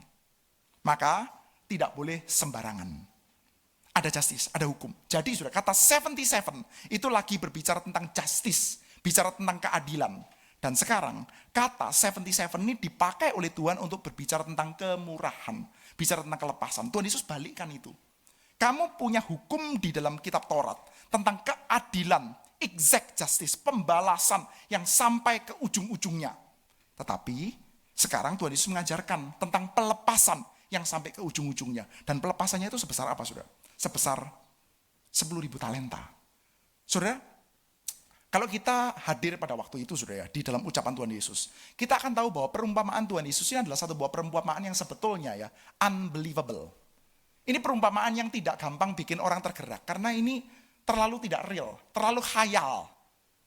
Maka tidak boleh sembarangan. Ada justice, ada hukum. Jadi saudara, kata 77 itu lagi berbicara tentang justice. Bicara tentang keadilan. Dan sekarang kata 77 ini dipakai oleh Tuhan untuk berbicara tentang kemurahan. Bicara tentang kelepasan. Tuhan Yesus balikkan itu. Kamu punya hukum di dalam kitab Taurat tentang keadilan, exact justice, pembalasan yang sampai ke ujung-ujungnya. Tetapi sekarang Tuhan Yesus mengajarkan tentang pelepasan yang sampai ke ujung-ujungnya. Dan pelepasannya itu sebesar apa, saudara? Sebesar 10.000 talenta. Saudara, kalau kita hadir pada waktu itu, saudara, di dalam ucapan Tuhan Yesus, kita akan tahu bahwa perumpamaan Tuhan Yesus ini adalah satu buah perumpamaan yang sebetulnya ya unbelievable. Ini perumpamaan yang tidak gampang bikin orang tergerak, karena ini terlalu tidak real, terlalu khayal.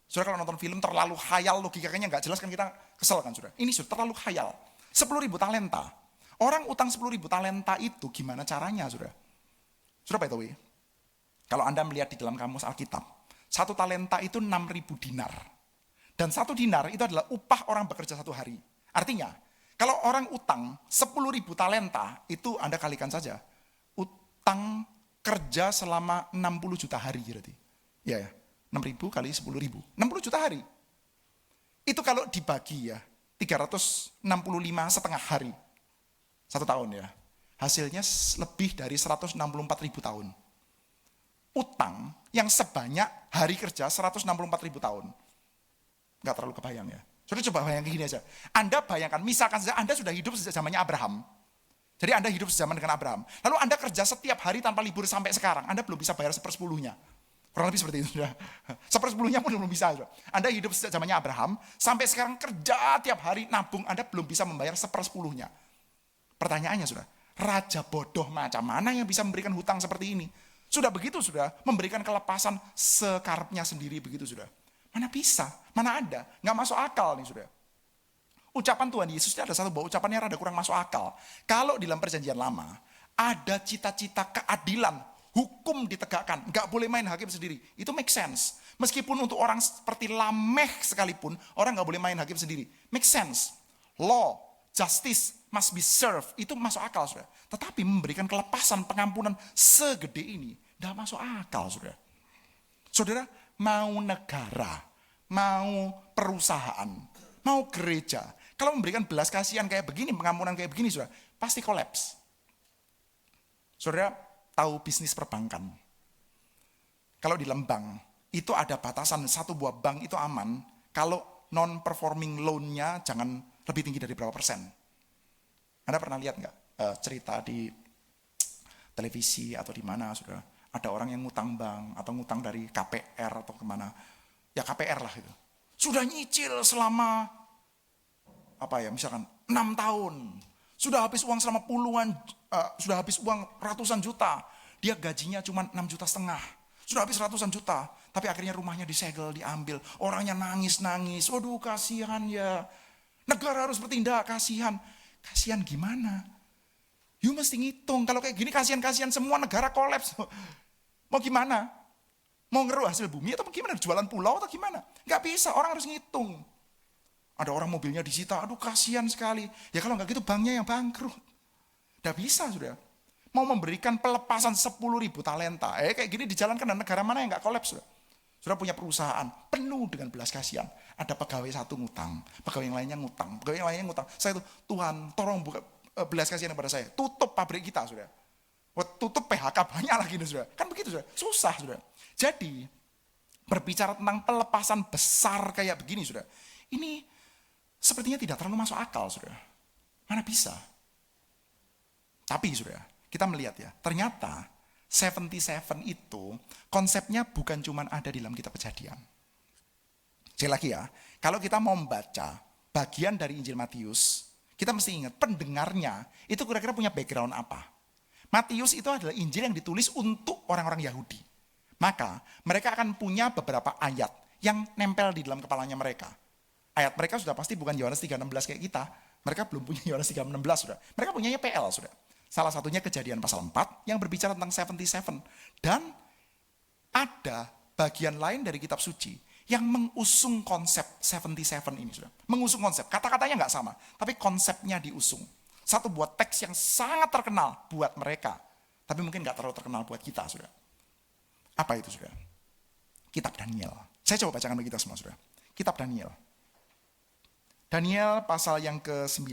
Saudara kalau nonton film terlalu khayal, logikanya nggak jelas kan kita kesel kan, saudara. Ini sudah terlalu khayal. 10.000 talenta. Orang utang 10.000 talenta itu gimana caranya, saudara? Saudara, by the way, kalau Anda melihat di dalam kamus Alkitab, 1 talenta itu 6.000 dinar. Dan 1 dinar itu adalah upah orang bekerja 1 hari. Artinya, kalau orang utang 10.000 talenta, itu Anda kalikan saja. Utang kerja selama 60 juta hari berarti. Ya, 6.000 kali 10.000. 60 juta hari. Itu kalau dibagi ya, 365 setengah hari. 1 tahun ya. Hasilnya lebih dari 164.000 tahun. Utang yang sebanyak hari kerja 164.000 tahun. Nggak terlalu kebayang ya. Saudara coba bayangkan gini aja. Anda bayangkan, misalkan saja Anda sudah hidup sejak zamannya Abraham. Jadi Anda hidup sejaman dengan Abraham. Lalu Anda kerja setiap hari tanpa libur sampai sekarang. Anda belum bisa bayar 1/10-nya. Kurang lebih seperti itu, sudah. 1/10-nya pun belum bisa. Sudah. Anda hidup sejak zamannya Abraham, sampai sekarang kerja tiap hari nabung, Anda belum bisa membayar 1/10-nya. Pertanyaannya sudah, raja bodoh macam mana yang bisa memberikan hutang seperti ini? Sudah begitu sudah, memberikan kelepasan sekarapnya sendiri begitu sudah. Mana bisa, mana ada, nggak masuk akal nih sudah. Ucapan Tuhan Yesus ini ada satu bahwa ucapannya rada kurang masuk akal. Kalau di dalam perjanjian lama, ada cita-cita keadilan, hukum ditegakkan, nggak boleh main hakim sendiri. Itu make sense. Meskipun untuk orang seperti Lameh sekalipun, orang nggak boleh main hakim sendiri. Make sense. Law, justice must be served. Itu masuk akal, saudara. Tetapi memberikan kelepasan, pengampunan segede ini, nggak masuk akal, saudara. Saudara, mau negara, mau perusahaan, mau gereja, kalau memberikan belas kasihan kayak begini, pengampunan kayak begini, saudara, pasti kolaps. Saudara tahu bisnis perbankan. Kalau di dalam bank, itu ada batasan satu buah bank itu aman, kalau non-performing loan-nya jangan lebih tinggi dari berapa persen. Anda pernah lihat nggak cerita di televisi atau di mana, saudara? Ada orang yang ngutang bank, atau ngutang dari KPR atau kemana. Ya KPR lah itu. Sudah nyicil selama misalkan 6 tahun, sudah habis uang selama sudah habis uang ratusan juta, dia gajinya cuma 6,5 juta, sudah habis ratusan juta, tapi akhirnya rumahnya disegel, diambil, orangnya nangis, waduh kasihan ya, negara harus bertindak, kasihan gimana? You mesti ngitung, kalau kayak gini kasihan semua negara kolaps, mau gimana? Mau ngeruh hasil bumi atau gimana? Jualan pulau atau gimana? Gak bisa, orang harus ngitung. Ada orang mobilnya disita, aduh kasihan sekali. Ya kalau nggak gitu banknya yang bangkrut. Nggak bisa sudah. Mau memberikan pelepasan 10.000 talenta. Kayak gini dijalankan dan negara mana yang nggak kolaps sudah. Sudah punya perusahaan penuh dengan belas kasihan. Ada pegawai satu ngutang, pegawai yang lainnya ngutang, pegawai yang lainnya ngutang. Saya itu, Tuhan tolong buka belas kasihan kepada saya. Tutup pabrik kita sudah. Tutup PHK banyak lagi sudah. Kan begitu sudah. Susah sudah. Jadi berbicara tentang pelepasan besar kayak begini sudah. Ini sepertinya tidak terlalu masuk akal, saudara. Mana bisa? Tapi, saudara, kita melihat ya, ternyata 77 itu konsepnya bukan cuma ada di dalam kitab Kejadian. Sekali lagi ya, kalau kita mau membaca bagian dari Injil Matius, kita mesti ingat pendengarnya itu kira-kira punya background apa. Matius itu adalah Injil yang ditulis untuk orang-orang Yahudi. Maka mereka akan punya beberapa ayat yang nempel di dalam kepalanya mereka. Ayat mereka sudah pasti bukan Yohanes 3:16 kayak kita. Mereka belum punya Yohanes 3:16 sudah. Mereka punyanya PL sudah. Salah satunya Kejadian pasal 4 yang berbicara tentang 77. Dan ada bagian lain dari kitab suci yang mengusung konsep 77 ini sudah. Mengusung konsep. Kata-katanya nggak sama, tapi konsepnya diusung. Satu buat teks yang sangat terkenal buat mereka, tapi mungkin nggak terlalu terkenal buat kita sudah. Apa itu sudah? Kitab Daniel. Saya coba bacakan bagi kita semua sudah. Kitab Daniel. Daniel pasal yang ke-9.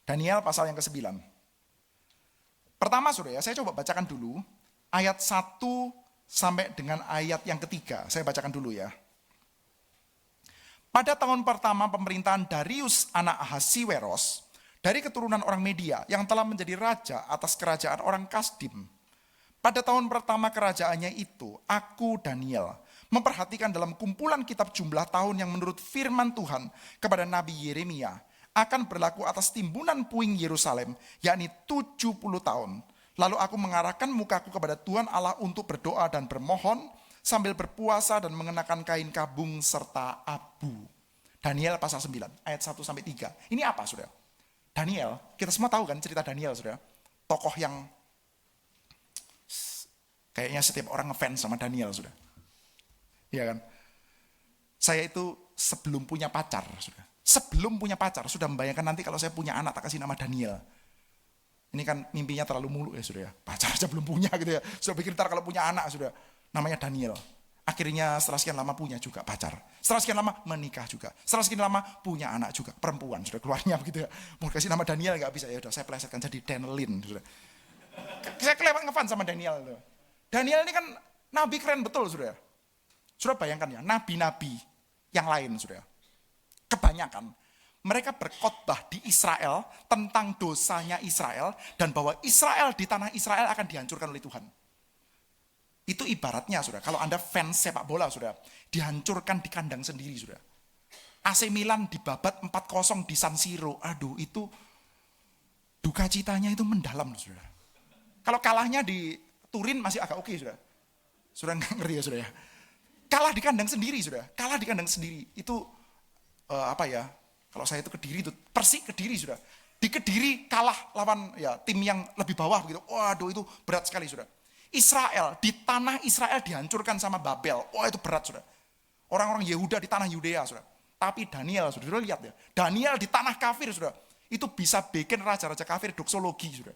Daniel pasal yang ke-9. Pertama saudara, saya coba bacakan dulu ayat 1 sampai dengan ayat yang ketiga. Saya bacakan dulu ya. Pada tahun pertama pemerintahan Darius anak Ahasiweros, dari keturunan orang Media yang telah menjadi raja atas kerajaan orang Kasdim. Pada tahun pertama kerajaannya itu, aku Daniel memperhatikan dalam kumpulan kitab jumlah tahun yang menurut firman Tuhan kepada Nabi Yeremia akan berlaku atas timbunan puing Yerusalem, yakni 70 tahun. Lalu aku mengarahkan mukaku kepada Tuhan Allah untuk berdoa dan bermohon sambil berpuasa dan mengenakan kain kabung serta abu. Daniel pasal 9 ayat 1 sampai 3. Ini apa saudara? Daniel, kita semua tahu kan cerita Daniel saudara. Tokoh yang kayaknya setiap orang ngefans sama Daniel sudah. Iya kan? Saya itu sebelum punya pacar sudah. Sebelum punya pacar sudah membayangkan nanti kalau saya punya anak tak kasih nama Daniel. Ini kan mimpinya terlalu muluk ya sudah ya. Pacar aja belum punya gitu ya. Sudah pikir ntar kalau punya anak sudah namanya Daniel. Akhirnya setelah sekian lama punya juga pacar. Setelah sekian lama menikah juga. Setelah sekian lama punya anak juga. Perempuan sudah keluarnya begitu ya. Mau kasih nama Daniel nggak bisa ya udah saya plesetkan jadi Danelin sudah. Saya kelewat ngefans sama Daniel. Daniel ini kan nabi keren betul, saudara. Saudara bayangkan ya, nabi-nabi yang lain, saudara. Kebanyakan mereka berkhotbah di Israel tentang dosanya Israel dan bahwa Israel di tanah Israel akan dihancurkan oleh Tuhan. Itu ibaratnya, saudara, kalau Anda fans sepak bola, saudara, dihancurkan di kandang sendiri, saudara. AC Milan dibabat 4-0 di San Siro. Aduh, itu duka citanya itu mendalam, saudara. Kalau kalahnya di Turin masih agak oke, saudara. Saudara nggak ngerti ya, saudara ya. Kalah di kandang sendiri, saudara. Kalah di kandang sendiri. Itu apa ya? Kalau saya itu Kediri, itu Persik Kediri, saudara. Di Kediri kalah lawan ya tim yang lebih bawah begitu. Waduh, itu berat sekali, saudara. Israel, di tanah Israel dihancurkan sama Babel. Wah, itu berat, saudara. Orang-orang Yehuda di tanah Yudea, saudara. Tapi Daniel, saudara lihat ya. Daniel di tanah kafir, saudara. Itu bisa bikin raja-raja kafir doksologi, saudara.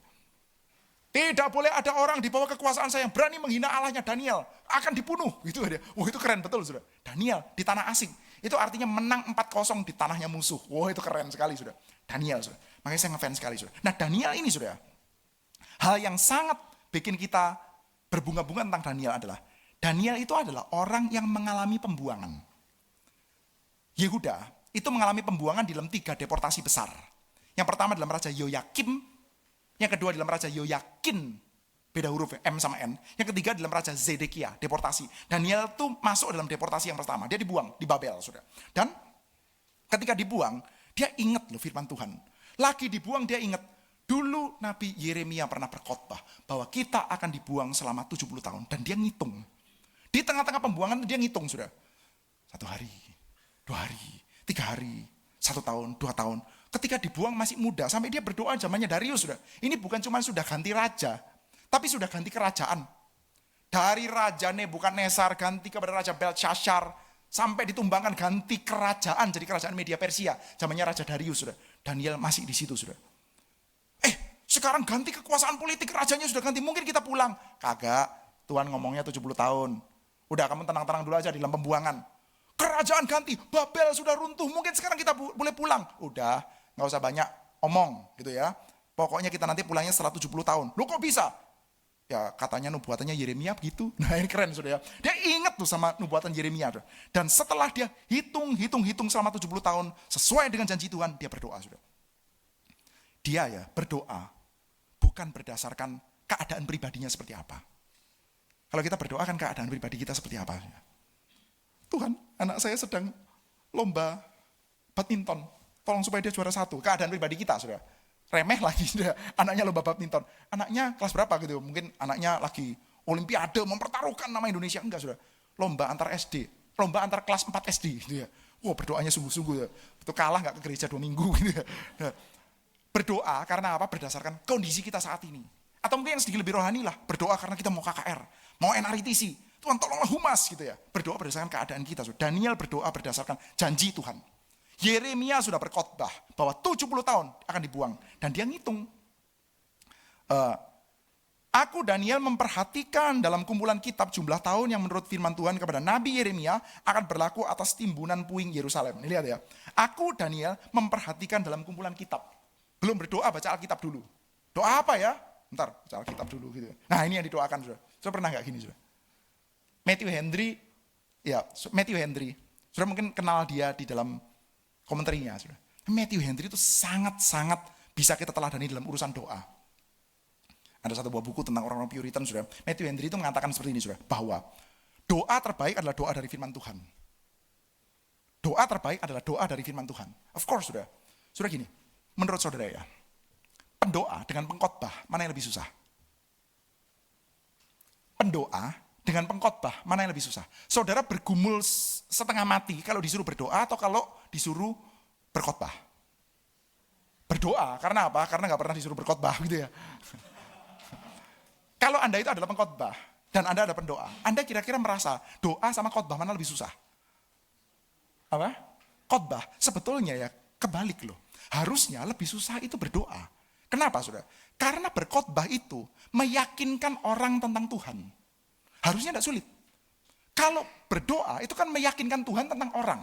Tidak boleh ada orang di bawah kekuasaan saya yang berani menghina Allahnya Daniel. Akan dibunuh. Gitu aja. Wah, itu keren betul, saudara. Daniel di tanah asing. Itu artinya menang 4-0 di tanahnya musuh. Wah, itu keren sekali, saudara. Daniel, saudara. Makanya saya ngefans sekali, saudara. Nah, Daniel ini, saudara. Hal yang sangat bikin kita berbunga-bunga tentang Daniel adalah Daniel itu adalah orang yang mengalami pembuangan. Yehuda itu mengalami pembuangan dalam 3 deportasi besar. Yang pertama dalam Raja Yoyakim, yang kedua dalam Raja Yoyakin, beda huruf M sama N. Yang ketiga dalam Raja Zedekia, deportasi. Daniel itu masuk dalam deportasi yang pertama, dia dibuang di Babel, saudara. Dan ketika dibuang, dia ingat loh firman Tuhan. Lagi dibuang dia ingat. Dulu Nabi Yeremia pernah berkhotbah bahwa kita akan dibuang selama 70 tahun. Dan dia ngitung. Di tengah-tengah pembuangan dia ngitung, sudah. 1 hari, 2 hari, 3 hari, 1 tahun, 2 tahun. Ketika dibuang masih muda, sampai dia berdoa zamannya Darius, sudah. Ini bukan cuma sudah ganti raja, tapi sudah ganti kerajaan. Dari Raja Nebukadnezar ganti kepada Raja Belshazzar, sampai ditumbangkan ganti kerajaan, jadi kerajaan Media Persia. Zamannya Raja Darius, sudah. Daniel masih di situ, sudah. Sekarang ganti kekuasaan politik, rajanya sudah ganti, mungkin kita pulang. Kagak, Tuhan ngomongnya 70 tahun. Udah kamu tenang-tenang dulu aja di dalam pembuangan. Kerajaan ganti, Babel sudah runtuh, mungkin sekarang kita boleh pulang. Udah, gak usah banyak omong gitu ya. Pokoknya kita nanti pulangnya setelah 70 tahun. Loh kok bisa? Ya katanya nubuatannya Yeremia begitu. Nah ini keren sudah ya. Dia ingat tuh sama nubuatan Yeremia. Dan setelah dia hitung selama 70 tahun, sesuai dengan janji Tuhan, dia berdoa sudah. Dia ya berdoa. Bukan berdasarkan keadaan pribadinya seperti apa. Kalau kita berdoa kan keadaan pribadi kita seperti apa. Tuhan, anak saya sedang lomba badminton. Tolong supaya dia juara 1. Keadaan pribadi kita, saudara. Remeh lagi, saudara. Anaknya lomba badminton. Anaknya kelas berapa gitu. Mungkin anaknya lagi olimpiade, mempertaruhkan nama Indonesia. Enggak, saudara. Lomba antar SD. Lomba antar kelas 4 SD. Gitu ya. Wah, berdoanya sungguh-sungguh. Ya. Itu kalah gak ke gereja 2 minggu. Gitu ya. Nah, berdoa karena apa? Berdasarkan kondisi kita saat ini. Atau mungkin yang sedikit lebih rohani lah. Berdoa karena kita mau KKR, mau NRITC. Tuhan tolonglah humas gitu ya. Berdoa berdasarkan keadaan kita. Daniel berdoa berdasarkan janji Tuhan. Yeremia sudah berkhotbah bahwa 70 tahun akan dibuang. Dan dia ngitung. Aku Daniel memperhatikan dalam kumpulan kitab jumlah tahun yang menurut firman Tuhan kepada Nabi Yeremia akan berlaku atas timbunan puing Yerusalem. Ini lihat ya. Aku Daniel memperhatikan dalam kumpulan kitab. Belum berdoa, baca Alkitab dulu. Doa apa ya? Bentar, baca Alkitab dulu gitu. Nah ini yang didoakan sudah. Sudah pernah gak gini sudah? Matthew Henry. Sudah mungkin kenal dia di dalam komentarnya sudah. Matthew Henry itu sangat-sangat bisa kita teladani dalam urusan doa. Ada satu buah buku tentang orang-orang Puritan sudah. Matthew Henry itu mengatakan seperti ini sudah. Bahwa doa terbaik adalah doa dari firman Tuhan. Doa terbaik adalah doa dari firman Tuhan. Of course sudah. Sudah gini. Menurut saudara ya, pendoa dengan pengkhotbah, mana yang lebih susah? Pendoa dengan pengkhotbah, mana yang lebih susah? Saudara bergumul setengah mati kalau disuruh berdoa atau kalau disuruh berkhotbah? Berdoa, karena apa? Karena gak pernah disuruh berkhotbah gitu ya. Kalau Anda itu adalah pengkhotbah dan Anda ada pendoa, Anda kira-kira merasa doa sama khotbah mana lebih susah? Apa? Khotbah, sebetulnya ya kebalik loh. Harusnya lebih susah itu berdoa. Kenapa saudara? Karena berkhotbah itu meyakinkan orang tentang Tuhan. Harusnya tidak sulit. Kalau berdoa itu kan meyakinkan Tuhan tentang orang.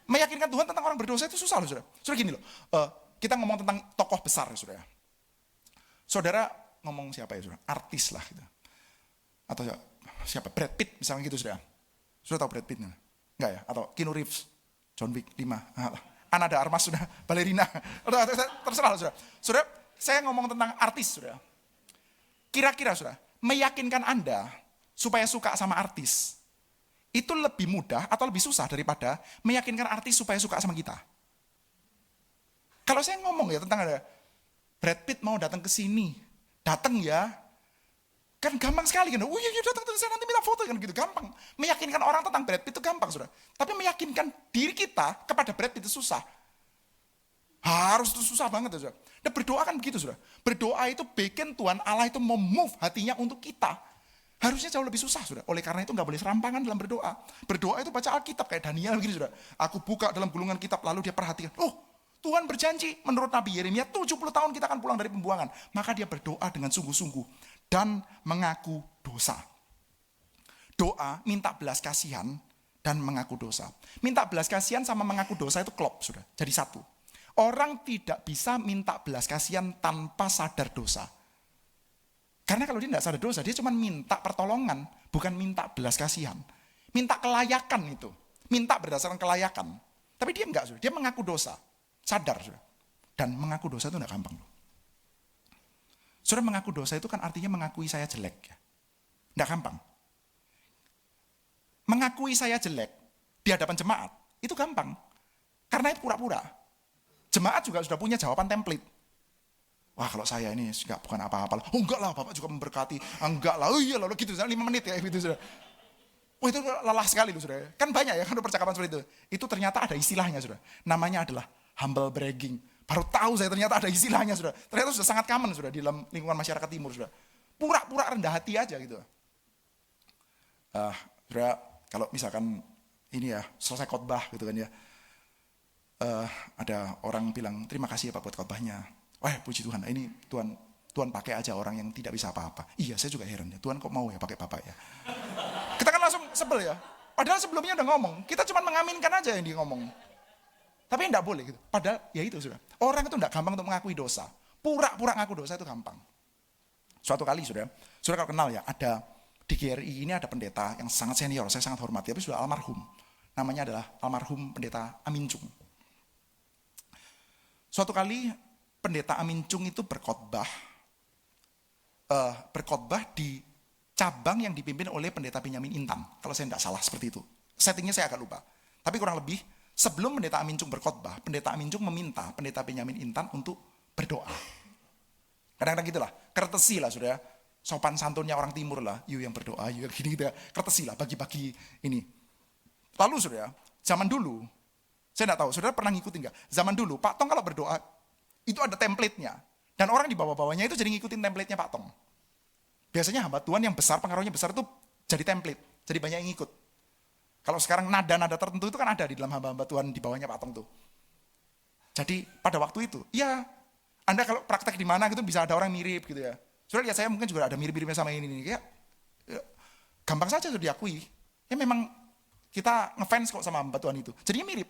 Meyakinkan Tuhan tentang orang berdosa itu susah loh saudara. Saudara gini loh, kita ngomong tentang tokoh besar ya saudara. Saudara ngomong siapa ya saudara, artis lah gitu. Atau siapa, Brad Pitt misalnya gitu saudara. Saudara tahu Brad Pitt nggak? Enggak ya? Atau Keanu Reeves, John Wick 5. Ana de Armas sudah, balerina. Terserah saudara. Saudara, saya ngomong tentang artis saudara. Kira-kira saudara, meyakinkan Anda supaya suka sama artis, itu lebih mudah atau lebih susah daripada meyakinkan artis supaya suka sama kita? Kalau saya ngomong ya tentang ada Brad Pitt mau datang ke sini, datang ya, kan gampang sekali kan? Oh iya datang ke sana nanti minta foto kan gitu, gampang. Meyakinkan orang tentang Brad Pitt itu gampang saudara. Tapi meyakinkan diri kita kepada Brad Pitt itu susah. Harus itu susah banget saudara. Dan berdoa kan begitu saudara. Berdoa itu bikin Tuhan Allah itu memove hatinya untuk kita. Harusnya jauh lebih susah saudara. Oleh karena itu nggak boleh serampangan dalam berdoa. Berdoa itu baca Alkitab kayak Daniel begini saudara. Aku buka dalam gulungan kitab lalu dia perhatikan. Oh Tuhan berjanji menurut Nabi Yeremia 70 tahun kita akan pulang dari pembuangan. Maka dia berdoa dengan sungguh-sungguh dan mengaku dosa. Doa minta belas kasihan dan mengaku dosa. Minta belas kasihan sama mengaku dosa itu klop sudah. Jadi satu. Orang tidak bisa minta belas kasihan tanpa sadar dosa. Karena kalau dia tidak sadar dosa, dia cuma minta pertolongan, bukan minta belas kasihan. Minta kelayakan itu. Minta berdasarkan kelayakan. Tapi dia enggak sudah. Dia mengaku dosa. Sadar sudah. Dan mengaku dosa itu enggak gampang. Saudara, mengaku dosa itu kan artinya mengakui saya jelek. Ya. Enggak gampang. Mengakui saya jelek di hadapan jemaat, itu gampang. Karena itu pura-pura. Jemaat juga sudah punya jawaban template. Wah kalau saya ini bukan apa-apa. Oh enggak lah, Bapak juga memberkati. Enggak lah, oh iya lalu gitu, 5 menit ya gitu sudah. Wah itu lelah sekali loh saudara. Kan banyak ya kan percakapan seperti itu. Itu ternyata ada istilahnya saudara. Namanya adalah humble bragging. Baru tahu saya ternyata ada istilahnya saudara. Ternyata sudah sangat common saudara di dalam lingkungan masyarakat timur saudara. Pura-pura rendah hati aja gitu. Saudara kalau misalkan ini ya selesai khotbah gitu kan ya. Ada orang bilang terima kasih ya Pak buat khotbahnya. Wah puji Tuhan, ini Tuhan pakai aja orang yang tidak bisa apa-apa. Iya saya juga heran ya, Tuhan kok mau ya pakai Bapak ya. Kita kan langsung sebel ya. Padahal sebelumnya udah ngomong, kita cuma mengaminkan aja yang dia ngomong. Tapi enggak boleh gitu. Padahal ya itu sudah. Orang itu enggak gampang untuk mengakui dosa. Pura-pura ngaku dosa itu gampang. Suatu kali saudara kalau kenal ya, ada di GRI ini ada pendeta yang sangat senior, saya sangat hormati, tapi sudah almarhum. Namanya adalah almarhum pendeta Amin Chung. Suatu kali pendeta Amin Chung itu berkhotbah di cabang yang dipimpin oleh pendeta Benyamin Intan. Kalau saya tidak salah seperti itu. Settingnya saya agak lupa. Tapi kurang lebih sebelum pendeta Amin Chung berkhotbah, pendeta Amin Chung meminta pendeta Benyamin Intan untuk berdoa. Kadang-kadang gitulah, courtesy lah saudara. Sopan santunnya orang timur lah, you yang berdoa, you yang gini gitu ya. Courtesy lah, bagi-bagi ini. Lalu saudara, zaman dulu, saya tidak tahu, saudara pernah ngikutin nggak? Zaman dulu, Pak Tong kalau berdoa, itu ada template-nya. Dan orang di bawah-bawahnya itu jadi ngikutin template-nya Pak Tong. Biasanya hamba Tuhan yang besar, pengaruhnya besar itu jadi template. Jadi banyak yang ngikut. Kalau sekarang nada-nada tertentu itu kan ada di dalam hamba-hamba Tuhan di bawahnya Pak Tong tuh. Jadi pada waktu itu, ya Anda kalau praktek di mana gitu bisa ada orang mirip gitu ya. Saudara lihat saya mungkin juga ada mirip-miripnya sama ini. Kayak ya, gampang saja tuh diakui. Ya memang kita ngefans kok sama hamba Tuhan itu. Jadinya mirip.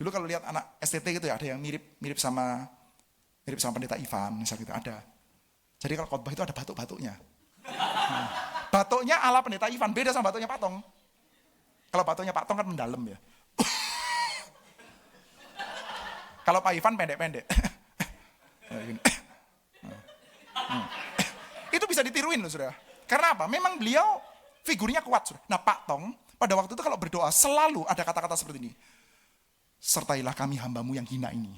Dulu kalau lihat anak STT gitu ya, ada yang mirip sama pendeta Ivan, misalnya gitu, ada. Jadi kalau khotbah itu ada batuk-batuknya. Batuknya ala pendeta Ivan, beda sama batuknya Pak Tong. Kalau batuknya Pak Tong kan mendalam ya. Kalau Pak Ivan pendek-pendek. Itu bisa ditiruin loh saudara. Karena apa? Memang beliau figurnya kuat saudara. Nah Pak Tong pada waktu itu kalau berdoa selalu ada kata-kata seperti ini. Sertailah kami hambamu yang hina ini.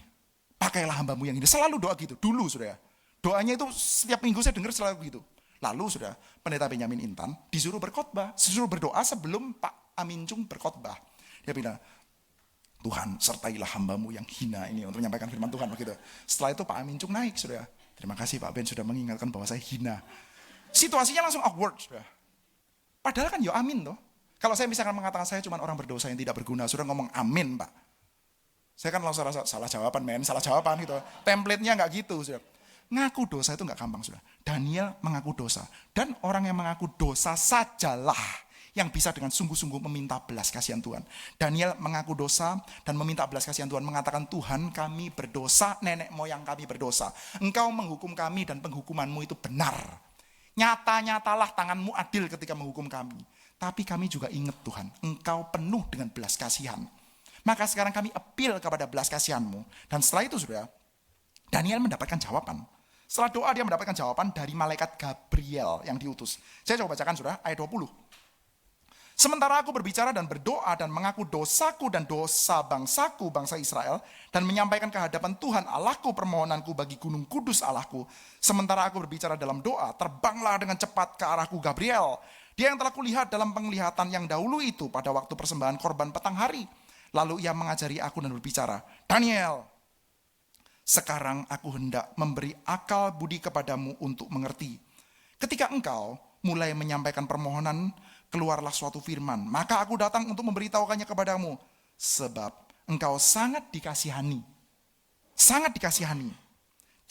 Pakailah hambamu yang hina. Selalu doa gitu. Dulu saudara. Doanya itu setiap minggu saya dengar selalu begitu. Lalu saudara, pendeta Benyamin Intan disuruh berkhotbah. Disuruh berdoa sebelum Pak Amin Chung berkhotbah. Dia bilang, Tuhan sertailah hambamu yang hina ini. Untuk menyampaikan firman Tuhan begitu. Setelah itu Pak Amin Chung naik saudara. Terima kasih Pak Ben sudah mengingatkan bahwa saya hina. Situasinya langsung awkward saudara. Padahal kan ya amin toh. Kalau saya misalkan mengatakan saya cuma orang berdosa yang tidak berguna. Saudara ngomong amin Pak. Saya kan langsung salah jawaban salah jawaban gitu. Template-nya nggak gitu, saudara. Ngaku dosa itu nggak gampang, saudara. Daniel mengaku dosa. Dan orang yang mengaku dosa sajalah yang bisa dengan sungguh-sungguh meminta belas kasihan Tuhan. Daniel mengaku dosa dan meminta belas kasihan Tuhan, mengatakan, Tuhan kami berdosa, nenek moyang kami berdosa. Engkau menghukum kami dan penghukumanmu itu benar. Nyata-nyatalah tanganmu adil ketika menghukum kami. Tapi kami juga ingat Tuhan, engkau penuh dengan belas kasihan. Maka sekarang kami appeal kepada belas kasihanmu. Dan setelah itu saudara, Daniel mendapatkan jawaban. Setelah doa dia mendapatkan jawaban dari malaikat Gabriel yang diutus. Saya coba bacakan saudara, ayat 20. Sementara aku berbicara dan berdoa dan mengaku dosaku dan dosa bangsaku, bangsa Israel, dan menyampaikan ke hadapan Tuhan Allahku permohonanku bagi gunung kudus Allahku. Sementara aku berbicara dalam doa, terbanglah dengan cepat ke arahku Gabriel. Dia yang telah kulihat dalam penglihatan yang dahulu itu pada waktu persembahan korban petang hari. Lalu ia mengajari aku dan berbicara, Daniel, sekarang aku hendak memberi akal budi kepadamu untuk mengerti. Ketika engkau mulai menyampaikan permohonan, keluarlah suatu firman. Maka aku datang untuk memberitahukannya kepadamu. Sebab engkau sangat dikasihani. Sangat dikasihani.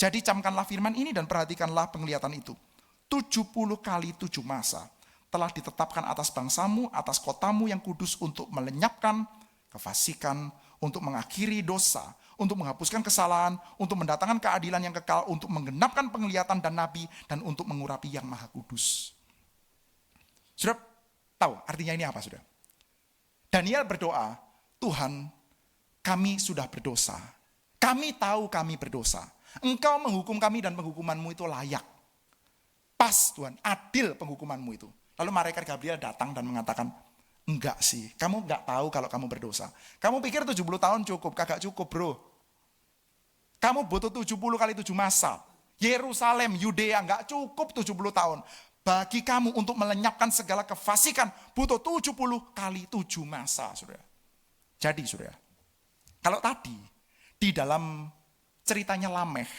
Jadi camkanlah firman ini dan perhatikanlah penglihatan itu. 70 kali 7 masa telah ditetapkan atas bangsamu, atas kotamu yang kudus untuk melenyapkan kefasikan, untuk mengakhiri dosa, untuk menghapuskan kesalahan, untuk mendatangkan keadilan yang kekal, untuk menggenapkan penglihatan dan nabi, dan untuk mengurapi yang maha kudus. Sudah tahu artinya ini apa sudah? Daniel berdoa, Tuhan kami sudah berdosa. Kami tahu kami berdosa. Engkau menghukum kami dan penghukumanmu itu layak. Pas Tuhan, adil penghukumanmu itu. Lalu malaikat Gabriel datang dan mengatakan, enggak sih, kamu enggak tahu kalau kamu berdosa. Kamu pikir 70 tahun cukup, kagak cukup bro. Kamu butuh 70 kali 7 masa. Yerusalem, Yudea enggak cukup 70 tahun. Bagi kamu untuk melenyapkan segala kefasikan, butuh 70 kali 7 masa, saudara. Jadi, saudara, kalau tadi di dalam ceritanya Lameh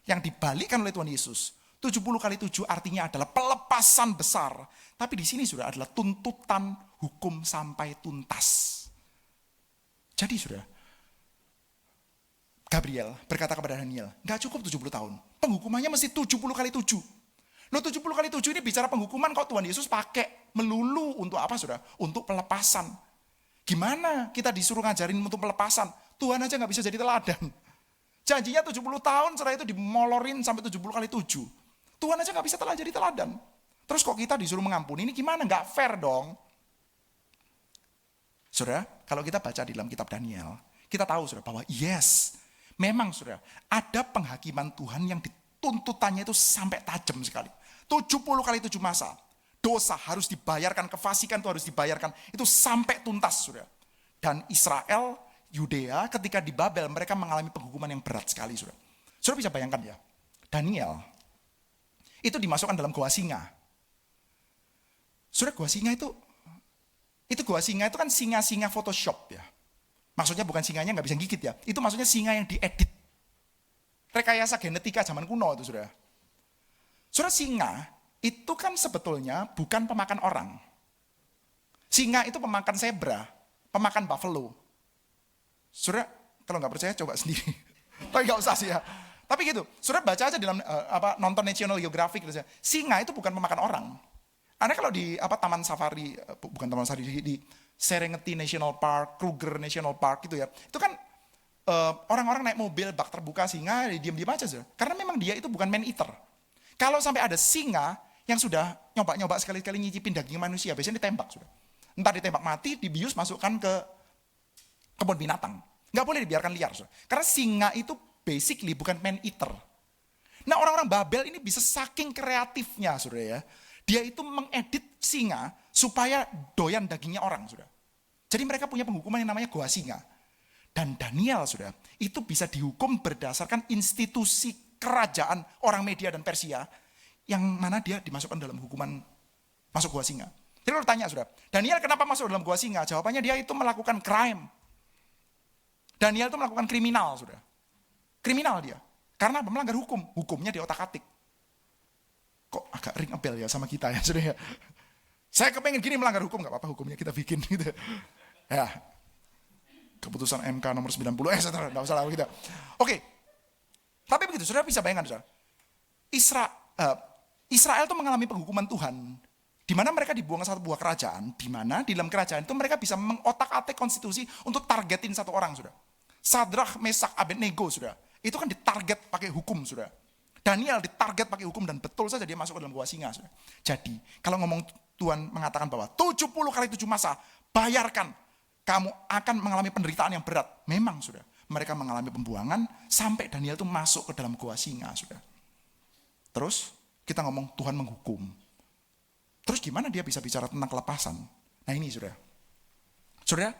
yang dibalikkan oleh Tuhan Yesus, 70 kali 7 artinya adalah pelepasan besar. Tapi di sini sudah adalah tuntutan hukum sampai tuntas. Jadi sudah, Gabriel berkata kepada Daniel, enggak cukup 70 tahun. Penghukumannya mesti 70 kali 7. Loh 70 kali 7 ini bicara penghukuman kok Tuhan Yesus pakai melulu untuk apa saudara? Untuk pelepasan. Gimana kita disuruh ngajarin untuk pelepasan? Tuhan aja gak bisa jadi teladan. Janjinya 70 tahun setelah itu dimolorin sampai 70 kali 7. Tuhan aja gak bisa jadi teladan. Terus kok kita disuruh mengampuni, ini gimana? Gak fair dong. Saudara, kalau kita baca di dalam kitab Daniel, kita tahu saudara bahwa yes, memang saudara, ada penghakiman Tuhan yang tuntutannya itu sampai tajam sekali. 70 kali 7 masa. Dosa harus dibayarkan, kefasikan itu harus dibayarkan. Itu sampai tuntas, saudara. Dan Israel, Yudea, ketika di Babel, mereka mengalami penghukuman yang berat sekali, saudara. Saudara bisa bayangkan ya, Daniel, itu dimasukkan dalam gua singa. Saudara, gua singa itu gua singa itu kan singa-singa Photoshop ya. Maksudnya bukan singanya nggak bisa gigit ya. Itu maksudnya singa yang diedit. Rekayasa genetika zaman kuno itu, saudara. Saudara, singa itu kan sebetulnya bukan pemakan orang. Singa itu pemakan zebra, pemakan buffalo. Saudara, kalau nggak percaya coba sendiri. Tapi nggak usah sih ya. Tapi gitu, saudara baca aja dalam nonton National Geographic gitu ya. Singa itu bukan pemakan orang. Anda kalau di taman safari, bukan taman safari, di Serengeti National Park, Kruger National Park gitu ya. Itu kan orang-orang naik mobil bak terbuka singa, diam-diam aja saudara. Karena memang dia itu bukan man eater. Kalau sampai ada singa yang sudah nyoba-nyoba sekali-kali nyicipin daging manusia, biasanya ditembak sudah. Entah ditembak mati, dibius masukkan ke kebun binatang. Nggak boleh dibiarkan liar. Saudara. Karena singa itu basically bukan man eater. Nah orang-orang Babel ini bisa saking kreatifnya saudara ya. Dia itu mengedit singa supaya doyan dagingnya orang saudara. Jadi mereka punya penghukuman yang namanya gua singa. Dan Daniel saudara, itu bisa dihukum berdasarkan institusi kerajaan orang Media dan Persia yang mana dia dimasukkan dalam hukuman masuk gua singa. Jadi kalau tanya saudara, Daniel kenapa masuk dalam gua singa? Jawabannya dia itu melakukan crime. Daniel itu melakukan kriminal saudara. Kriminal dia. Karena melanggar hukum. Hukumnya diotak-atik. Kok agak ring a bell ya sama kita ya saudara. Saya kepengen gini melanggar hukum, gak apa-apa hukumnya kita bikin gitu. Ya. Keputusan MK nomor 90, saudara, gak usah lah kita. Oke. Tapi begitu, saudara bisa bayangkan saudara. Israel itu mengalami penghukuman Tuhan Di mana mereka dibuang ke satu buah kerajaan, di mana di dalam kerajaan itu mereka bisa mengotak-atik konstitusi untuk targetin satu orang, sudah. Sadrak, Mesak, Abednego, sudah. Itu kan ditarget pakai hukum, sudah. Daniel ditarget pakai hukum dan betul saja dia masuk ke dalam gua singa, sudah. Jadi, kalau ngomong Tuhan mengatakan bahwa 70 kali 7 masa, bayarkan, kamu akan mengalami penderitaan yang berat. Memang, sudah. Mereka mengalami pembuangan sampai Daniel itu masuk ke dalam gua singa, sudah. Terus, kita ngomong Tuhan menghukum. Terus gimana dia bisa bicara tentang kelepasan? Nah ini saudara. Saudara,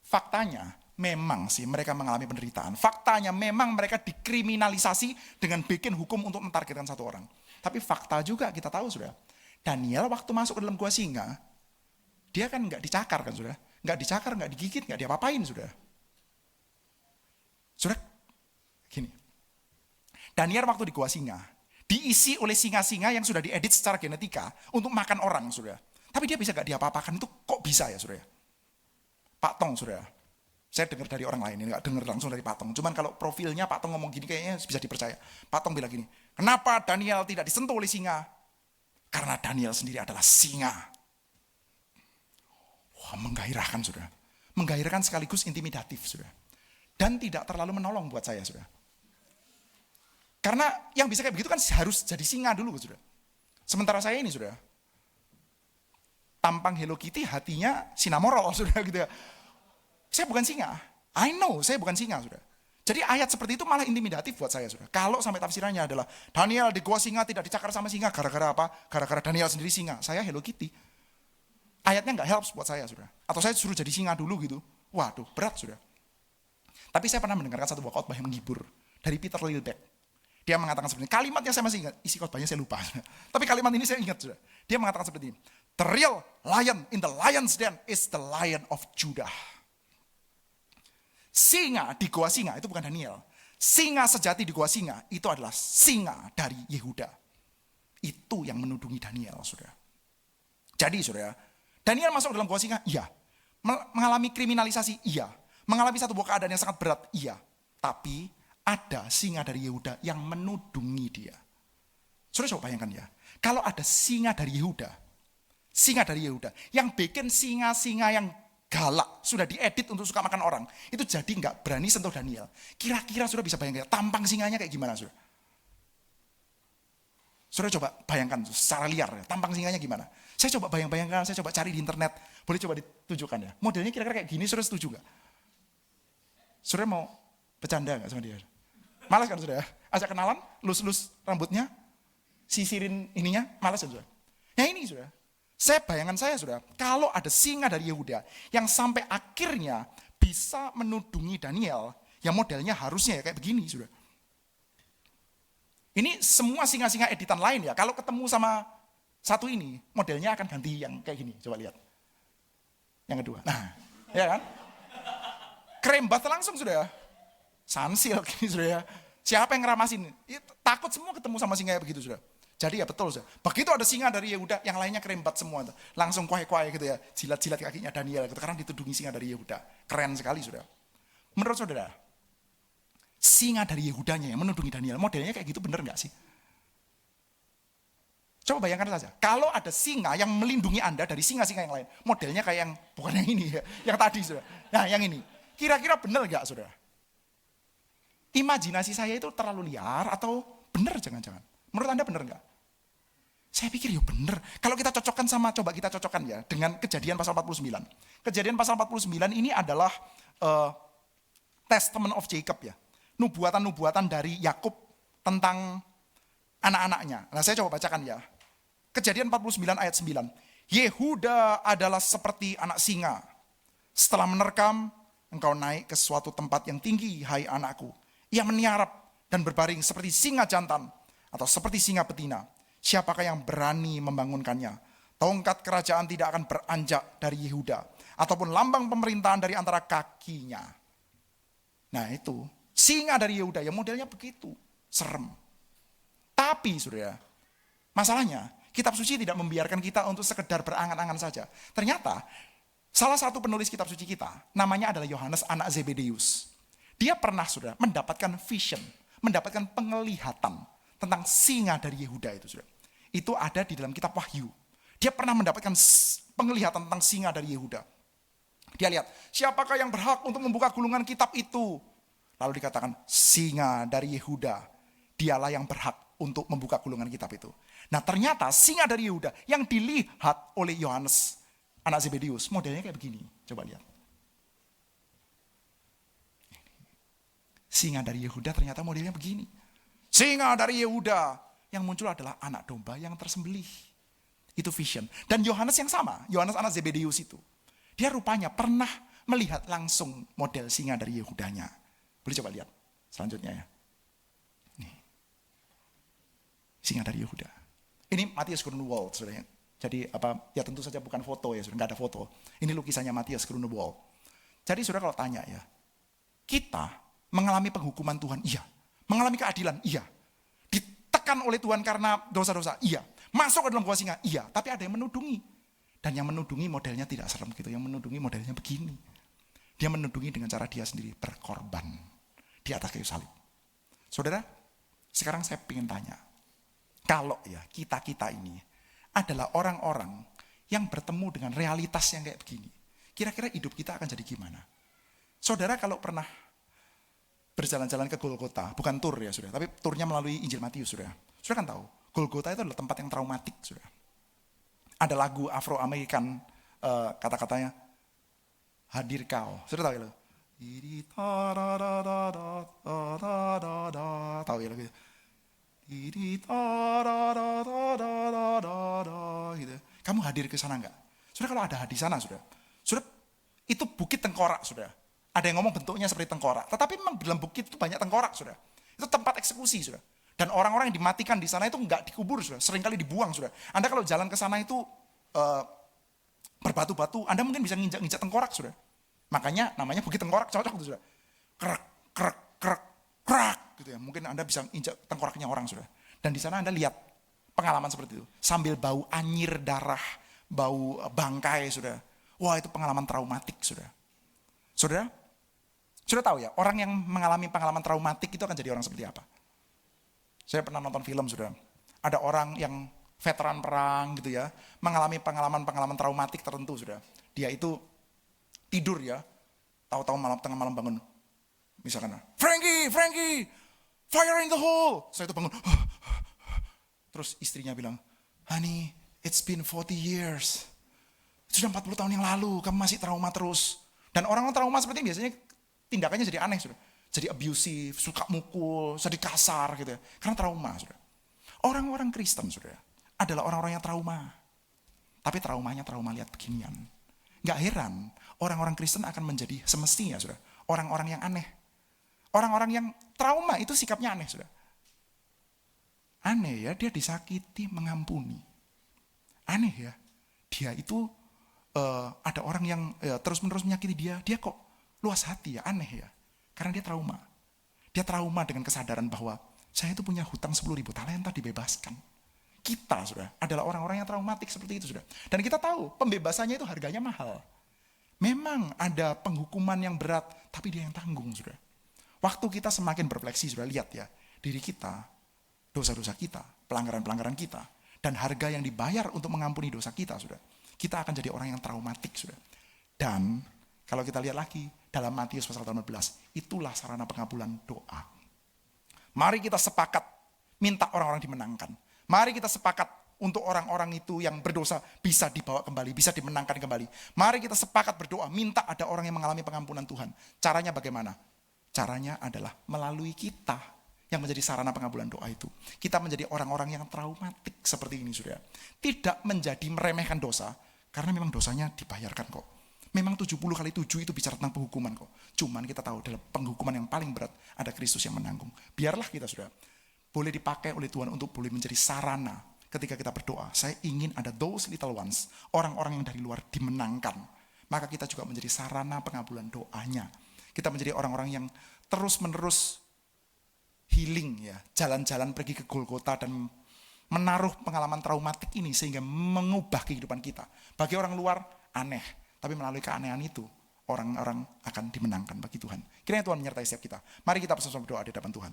faktanya memang sih mereka mengalami penderitaan. Faktanya memang mereka dikriminalisasi dengan bikin hukum untuk mentargetkan satu orang. Tapi fakta juga kita tahu saudara. Daniel waktu masuk ke dalam gua singa, dia kan nggak dicakar kan saudara. Nggak dicakar, nggak digigit, nggak diapa-apain saudara. Saudara, gini. Daniel waktu di gua singa, diisi oleh singa-singa yang sudah diedit secara genetika untuk makan orang, saudara. Tapi dia bisa gak diapa-apakan, itu kok bisa ya, saudara? Pak Tong, saudara. Saya dengar dari orang lain, ini gak dengar langsung dari Pak Tong. Cuman kalau profilnya Pak Tong ngomong gini, kayaknya bisa dipercaya. Pak Tong bilang gini, kenapa Daniel tidak disentuh oleh singa? Karena Daniel sendiri adalah singa. Wah, menggairahkan, saudara. Menggairahkan sekaligus intimidatif, saudara. Dan tidak terlalu menolong buat saya, saudara. Karena yang bisa kayak begitu kan harus jadi singa dulu, saudara. Sementara saya ini, saudara, tampang Hello Kitty, hatinya Sinamorol, saudara, gitu ya. Saya bukan singa. I know, saya bukan singa, saudara. Jadi ayat seperti itu malah intimidatif buat saya, saudara. Kalau sampai tafsirannya adalah Daniel di gua singa tidak dicakar sama singa, gara-gara apa? Gara-gara Daniel sendiri singa. Saya Hello Kitty. Ayatnya nggak helps buat saya, saudara. Atau saya suruh jadi singa dulu gitu. Waduh, berat, saudara. Tapi saya pernah mendengarkan satu buah khotbah yang menghibur dari Peter Lillback. Dia mengatakan seperti ini, kalimatnya saya masih ingat, isi khotbahnya saya lupa. Tapi kalimat ini saya ingat sudah. Dia mengatakan seperti ini, the real lion in the lion's den is the Lion of Judah. Singa di gua singa, itu bukan Daniel. Singa sejati di gua singa, itu adalah singa dari Yehuda. Itu yang menudungi Daniel, saudara. Jadi, saudara, Daniel masuk dalam gua singa, iya. Mengalami kriminalisasi, iya. Mengalami satu buah keadaan yang sangat berat, iya. Tapi ada singa dari Yehuda yang menudungi dia. Saudara coba bayangkan ya, kalau ada singa dari Yehuda yang bikin singa-singa yang galak, sudah diedit untuk suka makan orang, itu jadi nggak berani sentuh Daniel. Kira-kira saudara bisa bayangkan tampang singanya kayak gimana, saudara? Saudara coba bayangkan secara liar, tampang singanya gimana? Saya coba bayangkan, saya coba cari di internet, boleh coba ditunjukkan ya. Modelnya kira-kira kayak gini, saudara setuju nggak? Saudara mau bercanda nggak sama dia? Malas kan saudara? Ajak kenalan, lus-lus rambutnya, sisirin ininya, malas kan saudara? Ya ini saudara, bayangan saya saudara, kalau ada singa dari Yehuda yang sampai akhirnya bisa menudungi Daniel, ya modelnya harusnya ya kayak begini saudara. Ini semua singa-singa editan lain ya, kalau ketemu sama satu ini, modelnya akan ganti yang kayak gini, coba lihat. Yang kedua, nah, ya kan? Kerembat langsung sudah. Sansil gini sudah ya. Siapa yang ngeramasin? Takut semua ketemu sama singa begitu sudah. Jadi ya betul sudah. Begitu ada singa dari Yehuda, yang lainnya kerembat semua. Langsung kuai-kuai gitu ya. Jilat-jilat kakinya Daniel gitu. Karena ditudungi singa dari Yehuda. Keren sekali sudah. Menurut saudara, singa dari Yehudanya yang menudungi Daniel, modelnya kayak gitu bener gak sih? Coba bayangkan saja. Kalau ada singa yang melindungi Anda dari singa-singa yang lain. Modelnya kayak yang, bukan yang ini ya. Yang tadi sudah. Nah yang ini. Kira-kira bener gak saudara? Imajinasi saya itu terlalu liar atau benar jangan-jangan? Menurut Anda benar nggak? Saya pikir ya benar. Kalau kita cocokkan sama, coba kita cocokkan ya dengan Kejadian pasal 49. Kejadian pasal 49 ini adalah Testament of Jacob ya. Nubuatan-nubuatan dari Yakub tentang anak-anaknya. Nah saya coba bacakan ya. Kejadian 49 ayat 9. Yehuda adalah seperti anak singa. Setelah menerkam, engkau naik ke suatu tempat yang tinggi, hai anakku. Ia meniarap dan berbaring seperti singa jantan atau seperti singa betina. Siapakah yang berani membangunkannya? Tongkat kerajaan tidak akan beranjak dari Yehuda ataupun lambang pemerintahan dari antara kakinya. Nah itu, singa dari Yehuda yang modelnya begitu, serem. Tapi saudara, masalahnya kitab suci tidak membiarkan kita untuk sekedar berangan-angan saja. Ternyata salah satu penulis kitab suci kita, namanya adalah Yohanes anak Zebedeus. Dia pernah saudara mendapatkan vision, mendapatkan penglihatan tentang singa dari Yehuda itu saudara. Itu ada di dalam kitab Wahyu. Dia pernah mendapatkan penglihatan tentang singa dari Yehuda. Dia lihat, siapakah yang berhak untuk membuka gulungan kitab itu? Lalu dikatakan, singa dari Yehuda. Dialah yang berhak untuk membuka gulungan kitab itu. Nah ternyata singa dari Yehuda yang dilihat oleh Yohanes, anak Zebedeus, modelnya kayak begini. Coba lihat. Singa dari Yehuda ternyata modelnya begini. Singa dari Yehuda. Yang muncul adalah anak domba yang tersembelih. Itu vision. Dan Yohanes yang sama, Yohanes anak Zebedeus itu. Dia rupanya pernah melihat langsung model singa dari Yehudanya. Boleh coba lihat selanjutnya ya. Nih. Singa dari Yehuda. Ini Matius Grunewald, saudara. Jadi ya tentu saja bukan foto ya, saudara. Nggak ada foto. Ini lukisannya Matius Grunewald. Jadi saudara kalau tanya ya, kita mengalami penghukuman Tuhan, iya. Mengalami keadilan, iya. Ditekan oleh Tuhan karena dosa-dosa, iya. Masuk ke dalam gua singa, iya. Tapi ada yang menudungi. Dan yang menudungi modelnya tidak serem gitu. Yang menudungi modelnya begini. Dia menudungi dengan cara dia sendiri berkorban di atas kayu salib. Saudara, sekarang saya ingin tanya. Kalau ya kita ini adalah orang-orang yang bertemu dengan realitas yang kayak begini. Kira-kira hidup kita akan jadi gimana? Saudara kalau pernah berjalan-jalan ke Golgota, bukan tur ya saudara, tapi turnya melalui Injil Matius saudara. Saudara kan tahu, Golgota itu adalah tempat yang traumatik saudara. Ada lagu Afro-Amerikan kata-katanya, hadir kau. Saudara tahu ya? Tahu ya lagu itu? Gitu. Kamu hadir ke sana enggak? Saudara kalau ada di sana saudara, itu bukit tengkorak saudara. Ada yang ngomong bentuknya seperti tengkorak. Tetapi memang dalam bukit itu banyak tengkorak, saudara. Itu tempat eksekusi, saudara. Dan orang-orang yang dimatikan di sana itu enggak dikubur, saudara. Seringkali dibuang, saudara. Anda kalau jalan ke sana itu berbatu-batu, Anda mungkin bisa nginjak-nginjak tengkorak, saudara. Makanya namanya bukit tengkorak, cocok gitu, saudara. Krek, krek, krek, krek, gitu ya. Mungkin Anda bisa injak tengkoraknya orang, saudara. Dan di sana Anda lihat pengalaman seperti itu. Sambil bau anyir darah, bau bangkai, saudara. Wah, itu pengalaman traumatik, saudara. Saudara, sudah tahu ya, orang yang mengalami pengalaman traumatik itu akan jadi orang seperti apa? Saya pernah nonton film, saudara. Ada orang yang veteran perang gitu ya, mengalami pengalaman-pengalaman traumatik tertentu, saudara. Dia itu tidur ya, tahu-tahu tengah malam bangun. Misalkan, Frankie, fire in the hole. Saya itu bangun. Terus istrinya bilang, honey, it's been 40 years. Sudah 40 tahun yang lalu, kamu masih trauma terus. Dan orang-orang trauma seperti ini biasanya tindakannya jadi aneh, saudara. Jadi abusive, suka mukul, jadi kasar gitu ya. Karena trauma, saudara. Orang-orang Kristen, saudara, adalah orang-orang yang trauma. Tapi traumanya trauma lihat beginian. Gak heran, orang-orang Kristen akan menjadi semestinya, saudara, orang-orang yang aneh. Orang-orang yang trauma itu sikapnya aneh, saudara. Aneh ya, dia disakiti, mengampuni. Aneh ya, dia itu ada orang yang terus-menerus menyakiti dia kok luas hati ya, aneh ya. Karena dia trauma. Dia trauma dengan kesadaran bahwa saya itu punya hutang 10.000 talenta dibebaskan. Kita, saudara, adalah orang-orang yang traumatik seperti itu, saudara. Dan kita tahu, pembebasannya itu harganya mahal. Memang ada penghukuman yang berat, tapi dia yang tanggung, saudara. Waktu kita semakin berefleksi, saudara, lihat ya, diri kita, dosa-dosa kita, pelanggaran-pelanggaran kita, dan harga yang dibayar untuk mengampuni dosa kita, saudara. Kita akan jadi orang yang traumatik, saudara. Dan kalau kita lihat lagi, dalam Matius pasal 18, itulah sarana pengabulan doa. Mari kita sepakat minta orang-orang dimenangkan. Mari kita sepakat untuk orang-orang itu yang berdosa bisa dibawa kembali, bisa dimenangkan kembali. Mari kita sepakat berdoa, minta ada orang yang mengalami pengampunan Tuhan. Caranya bagaimana? Caranya adalah melalui kita yang menjadi sarana pengabulan doa itu. Kita menjadi orang-orang yang traumatik seperti ini, saudara. Tidak menjadi meremehkan dosa, karena memang dosanya dibayarkan kok. Memang 70 kali 7 itu bicara tentang penghukuman kok. Cuman kita tahu dalam penghukuman yang paling berat ada Kristus yang menanggung. Biarlah kita, saudara, boleh dipakai oleh Tuhan untuk boleh menjadi sarana ketika kita berdoa. Saya ingin ada those little ones, orang-orang yang dari luar dimenangkan. Maka kita juga menjadi sarana pengabulan doanya. Kita menjadi orang-orang yang terus-menerus healing ya, jalan-jalan pergi ke Golgota dan menaruh pengalaman traumatik ini sehingga mengubah kehidupan kita. Bagi orang luar aneh, tapi melalui keanehan itu orang-orang akan dimenangkan bagi Tuhan. Kiranya Tuhan menyertai setiap kita. Mari kita bersama berdoa di hadapan Tuhan.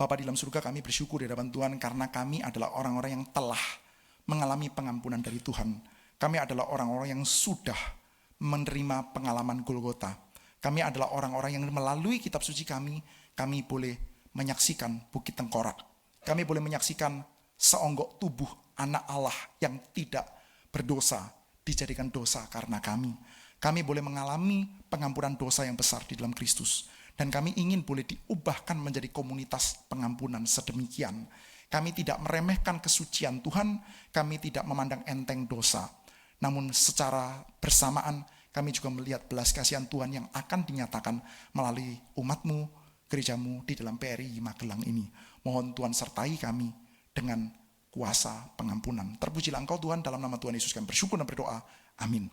Bapa di dalam surga, kami bersyukur di hadapan Tuhan karena kami adalah orang-orang yang telah mengalami pengampunan dari Tuhan. Kami adalah orang-orang yang sudah menerima pengalaman Golgota. Kami adalah orang-orang yang melalui kitab suci kami boleh menyaksikan Bukit Tengkorak. Kami boleh menyaksikan seonggok tubuh anak Allah yang tidak berdosa dijadikan dosa karena kami. Kami boleh mengalami pengampunan dosa yang besar di dalam Kristus. Dan kami ingin boleh diubahkan menjadi komunitas pengampunan sedemikian. Kami tidak meremehkan kesucian Tuhan, kami tidak memandang enteng dosa. Namun secara bersamaan kami juga melihat belas kasihan Tuhan yang akan dinyatakan melalui umat-Mu, gereja-Mu di dalam PRI Magelang ini. Mohon Tuhan sertai kami dengan kuasa pengampunan. Terpujilah Engkau Tuhan, dalam nama Tuhan Yesus kami bersyukur dan berdoa. Amin.